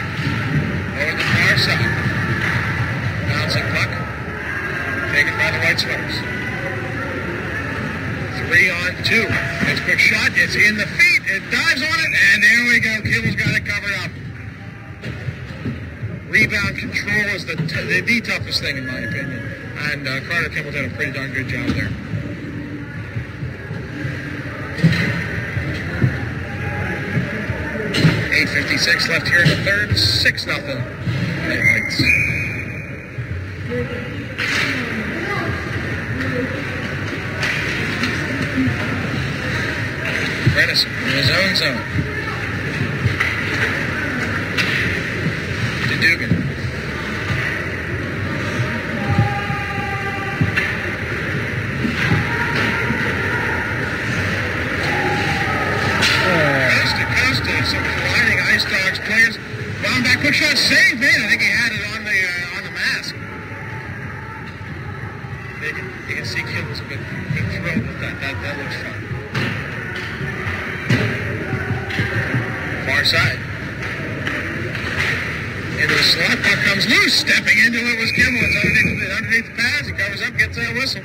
Over the far side. Bouncing puck. Taken by the White Sweaters. 3-on-2. It's a quick shot. It's in the feet. It dives on it. And there we go. Kimball's got it covered up. Rebound control is the toughest thing in my opinion. And Carter Kimball did a pretty darn good job there. 8:56 left here in the third. 6-0. Lightridge. Bredesen in his own zone. To Dugan. Some colliding Ice Dogs players. Bound back, quick shot, save, man. I think he had it on the mask. You can see Kimball's a bit thrilled with that. That looks fun. Far side. Into the slot, puck comes loose. Stepping into it was Kimball. It's underneath the pads. He covers up, gets that whistle.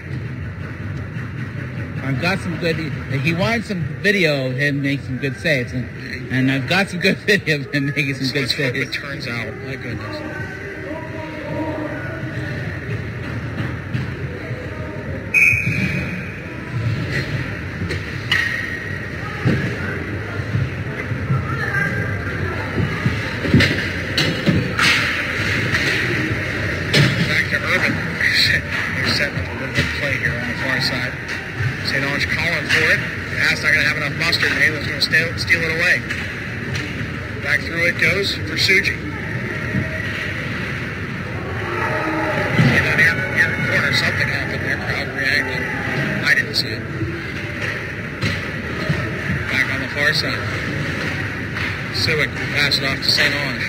I've got some good. He wanted some video of him make some good saves, and I've got some good video of him making some good saves. It turns out, my goodness. Back to Urban. They're setting up a little bit of play here on the far side. St. Ange calling for it. Pass not going to have enough mustard. Naylor's going to steal it away. Back through it goes for Suji. In the near corner, something happened there. Crowd reacting. I didn't see it. Back on the far side. Siwick pass it off to St. Ange.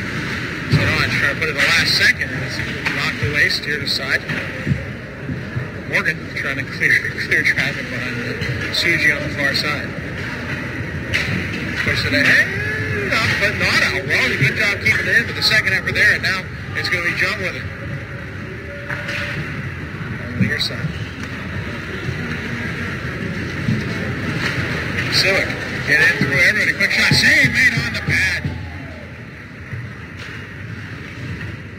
St. Ange trying to put it in the last second. It's knocked away, steered aside. Morgan trying to clear traffic behind Suji on the far side. Push it ahead, up, but not out. Well, good job keeping it in, but the second effort there, and now it's going to be Jung with it. On the near side. Siwick, get in through everybody. Quick shot, save made on the pad.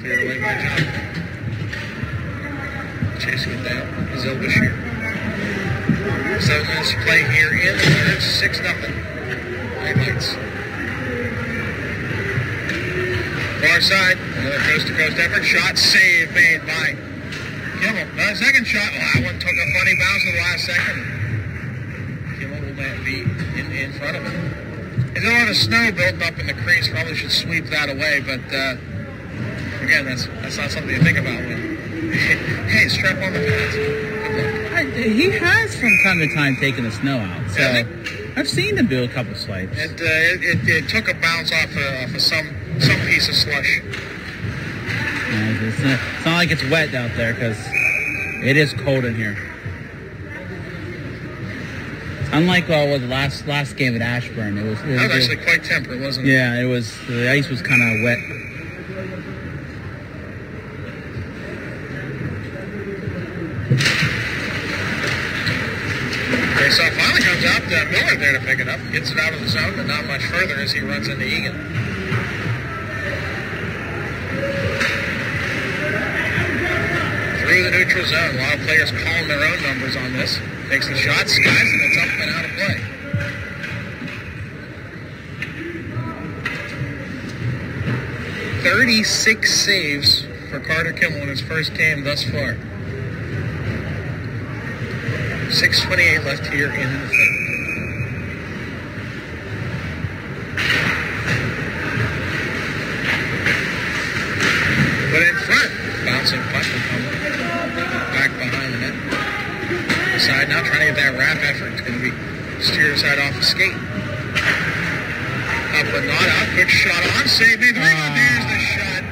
Cleared away by Jung. Chasing it down is Elbashir. 7 minutes to play here in the third. 6-0. Highlights. Far side, another coast-to-coast effort. Shot save made by Kimmel. Now, second shot. Oh, that one took a funny bounce in the last second. Kimmel will be in front of him. There's a lot of snow building up in the crease. Probably should sweep that away, but again, that's not something to think about when. Hey, strap on the pads. He has from time to time taken the snow out, so I've seen him do a couple swipes. It took a bounce off of some piece of slush. It's not like it's wet out there because it is cold in here. Unlike what was the last game at Ashburn, it was actually quite temperate, wasn't it? Yeah, it was. The ice was kind of wet. So finally comes out Miller there to pick it up. Gets it out of the zone, but not much further as he runs into Egan. Through the neutral zone. A lot of players calling their own numbers on this. Takes the shot, skies, and it's up and out of play. 46 saves for Carter Kimmel in his first game thus far. 6:28 left here in the third. But in front, bouncing puck will come back behind the net. Side now trying to get that wrap effort. It's going to be steered aside off the skate. Up but not out. Quick shot on. Save made. There's the shot.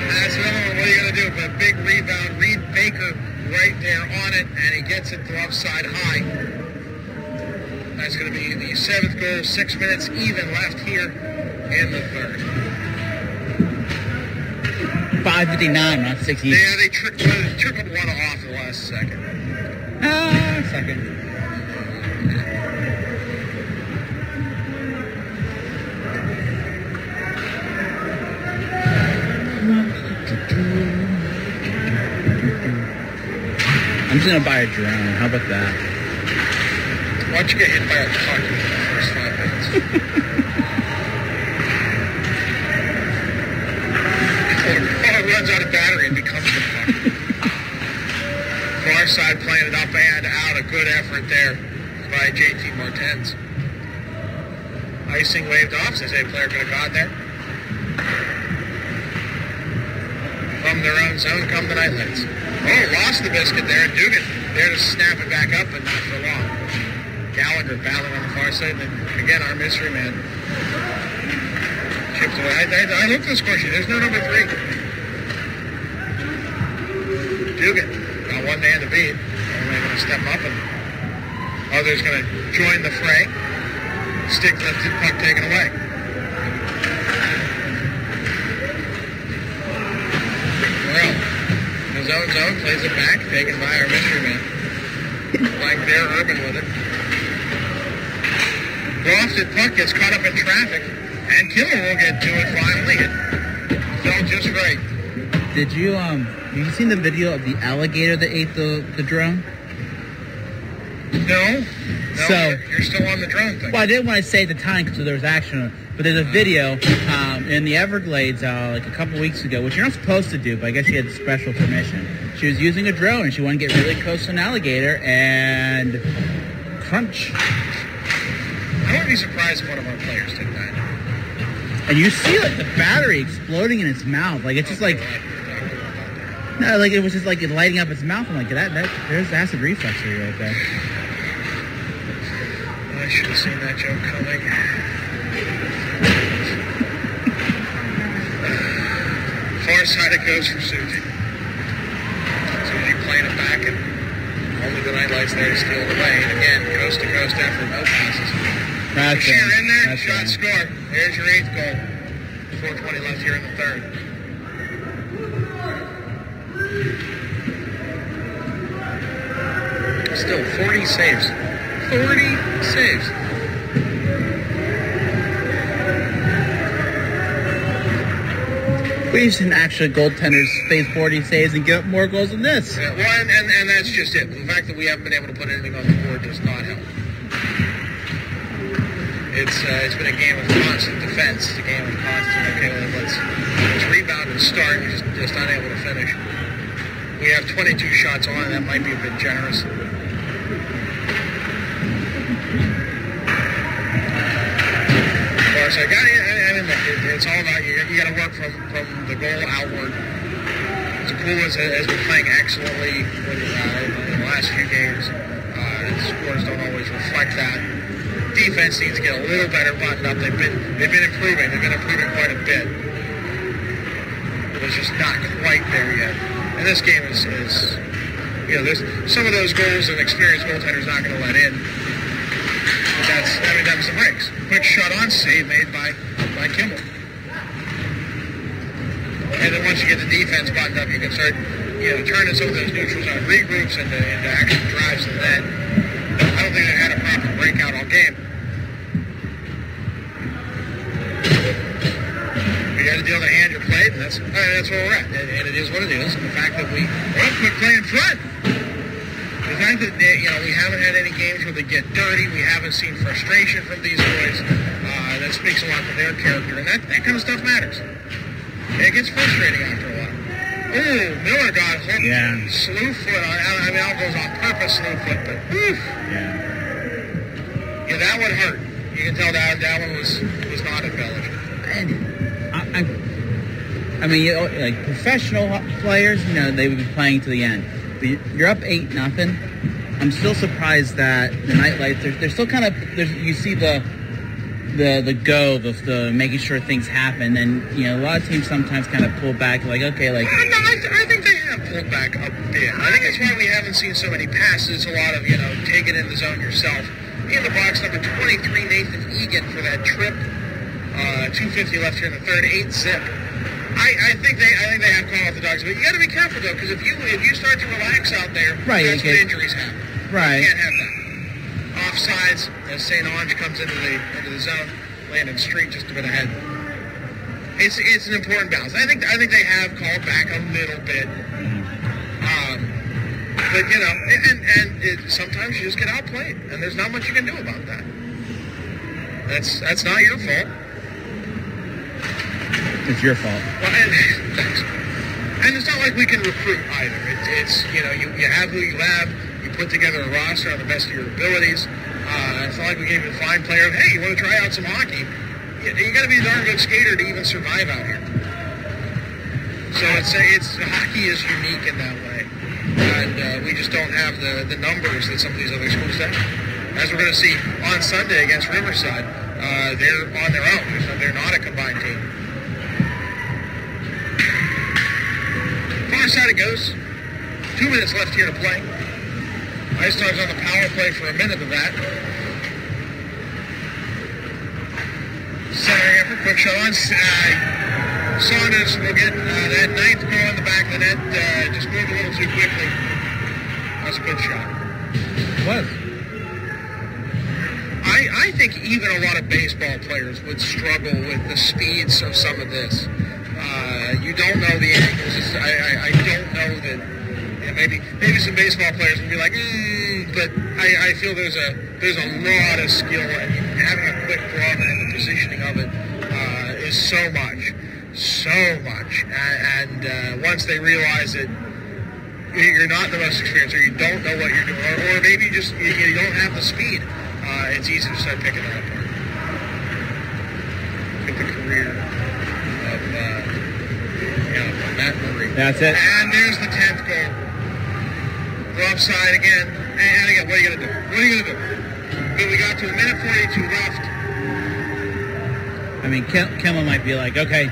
That's another one. What are you going to do? But a big rebound. Reed Baker right there on it, and he gets it glove side high. That's going to be the 7th goal. 6 minutes even left here in the third. 5:59, not 60. Yeah, they tricked one off at the last second. Second. I'm just gonna buy a drone. How about that? Why don't you get hit by a truck in the first 5 minutes? Runs out of battery and becomes the puck. Far side playing it up and out. A good effort there by JT Martens. Icing waved off. They say player could have got there. From their own zone come the Knightlets. Oh, lost the biscuit there. Dugan there to snap it back up, but not for long. Gallagher battling on the far side. And again, our mystery man. Chipped away. I looked at the score sheet. There's no number 3. Dugan got one man to beat. Only going to step up, and others going to join the fray. Stick lifted, puck taken away. Well, his own zone plays it back, taken by our mystery man. Like there, Urban with it. Lofted puck gets caught up in traffic, and Kimmel will get to it finally. It felt just right. Did you have you seen the video of the alligator that ate the drone? No, so you're still on the drone thing. Well, I didn't want to say at the time because there was action on it, but there's a video in the Everglades like a couple weeks ago, which you're not supposed to do, but I guess she had special permission. She was using a drone and she wanted to get really close to an alligator and crunch. I wouldn't be surprised if one of our players did that. And you see like the battery exploding in its mouth, like it's just like. No, like it was just like lighting up its mouth. I'm like, there's acid reflux here right there. I should have seen that joke coming. Far side it goes for Suji. Suji playing it back, and only the Nightlights there to steal it away. And again, coast to coast effort, no passes. That's Shear in there, that's shot scored. There's your 8th goal. 4:20 left here in the third. Still 40 saves. 40 saves. We've seen actual goaltenders face 40 saves and give up more goals than this. Yeah, well, and that's just it. The fact that we haven't been able to put anything on the board does not help. It's been a game of constant defense. It's a game of constant, okay, let's rebound and start. We're just unable to finish. We have 22 shots on, and that might be a bit generous. So it's all about you got to work from the goal outward. Zakula has been playing excellently in the last few games. The scores don't always reflect that. Defense needs to get a little better buttoned up. They've been improving. They've been improving quite a bit. It's just not quite there yet. And this game is there's some of those goals an experienced goaltender's not going to let in. But that was the breaks. Quick shot on save made by Kimmel. And then once you get the defense buttoned up, you can start turning some of those neutrals on regroups into actual drives to the net. I don't think they had a proper breakout all game. You got to deal to hand your plate, and that's where we're at. And it is what it is. And the fact that we quick play in front. The fact that we haven't had any games where they get dirty, we haven't seen frustration from these boys. That speaks a lot to their character, and that kind of stuff matters. It gets frustrating after a while. Ooh, Miller got hooked. Yeah. Slew foot. I mean, Algo's on purpose slew foot, but oof. Yeah. Yeah, that one hurt. You can tell that one was not embellished. I mean, you know, like professional players, you know, they would be playing to the end. But you're up 8-0. I'm still surprised that the Nightlights, they're still kind of, you see the making sure things happen, and you know, a lot of teams sometimes kind of pull back, like, okay, like. No, I think they have pulled back a bit. I think it's why we haven't seen so many passes. A lot of, you know, take it in the zone yourself. In the box, number 23, Nathan Egan for that trip. 2:50 left here in the third, 8-zip. I think they have called off the Dogs, but you got to be careful though, because if you start to relax out there, right, that's when injuries happen. Right. You can't have that. Offsides as St. Ange comes into the zone. Landon Street just a bit ahead. It's an important balance. I think they have called back a little bit. But you know, sometimes you just get outplayed, and there's not much you can do about that. That's not your fault. It's your fault. Well, and it's not like we can recruit either. It's you know, you have who you have. You put together a roster on the best of your abilities. It's not like we can even find players. Hey, you want to try out some hockey? You got to be a darn good skater to even survive out here. So hockey is unique in that way, and we just don't have the numbers that some of these other schools have. As we're going to see on Sunday against Riverside, they're on their own. They're not a combined team. Far side it goes. 2 minutes left here to play. Ice Dogs on the power play for a minute of that. Centering effort, quick shot on. Saunders will get that ninth goal in the back of the net. Just moved a little too quickly. That was a good shot. What? I think even a lot of baseball players would struggle with the speeds of some of this. You don't know the angles. I don't know that. Yeah, maybe some baseball players would be like, but I feel there's a lot of skill, and having a quick glove and the positioning of it is so much. And once they realize that you're not the most experienced, or you don't know what you're doing, or maybe you don't have the speed, it's easy to start picking that apart. Look at the career of Matt Murray. That's it. And there's the 10th goal. Offside again. And again, what are you going to do? But we got to a minute 42 left. I mean, Kimmel might be like, okay.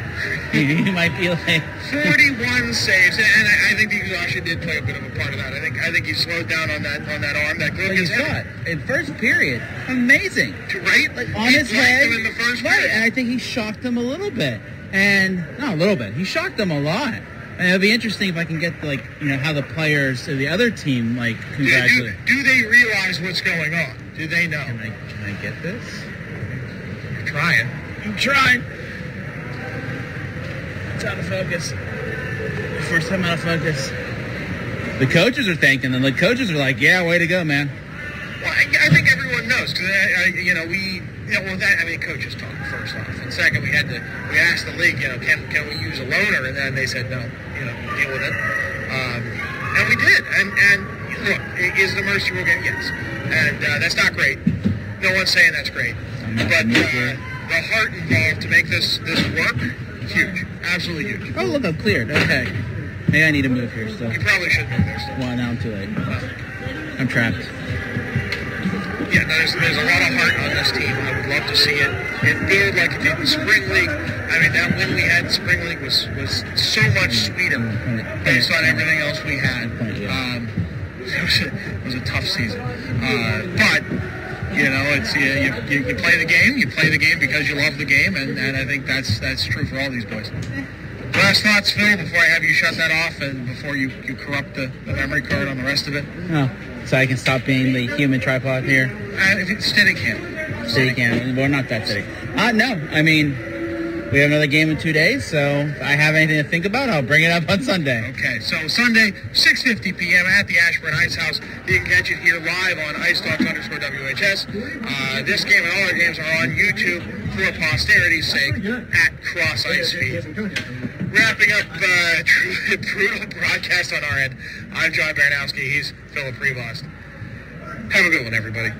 He might be like 41 saves, and I think the exhaustion did play a bit of a part of that. I think he slowed down on that arm. That glove gets heavy. In first period, amazing. Right? Like on his head. In the first right, period. and I think he shocked him a little bit. And not a little bit. He shocked them a lot. And it'll be interesting if I can get how the players of the other team congratulate. Do they realize what's going on? Do they know? Can I get this? You're trying. I'm trying. It's out of focus. First time out of focus. The coaches are thanking them. The coaches are like, "Yeah, way to go, man." Well, I think everyone knows because coaches talk first off, and second we asked the league, can we use a loaner, and then they said no, deal with it, and we did, and look, is the Mercy rule game? Yes, and that's not great. No one's saying that's great, but the heart involved to make this work, huge, absolutely huge. Oh, look, I'm cleared. Okay, maybe I need to move here still. You probably should move there still. Well, now I'm too late. I'm trapped. Yeah, there's a lot of heart on this team. I would love to see it build like it did in Spring League. I mean, that win we had in Spring League was so much sweeter based on everything else we had. It was a tough season. But, it's you play the game. You play the game because you love the game, and I think that's true for all these boys. Last thoughts, Phil, before I have you shut that off and before you corrupt the memory card on the rest of it? Oh, so I can stop being the human tripod here? If it's steady cam. Steady cam. Well, not that steady. No, I mean, we have another game in 2 days, so if I have anything to think about, I'll bring it up on Sunday. Okay, so Sunday, 6:50 p.m. at the Ashburn Ice House. You can catch it here live on IceTalks_WHS. This game and all our games are on YouTube for posterity's sake at Cross Ice Feed. wrapping up brutal broadcast on our end. I'm John Baranowski. He's Philip Prevost. Have a good one, everybody.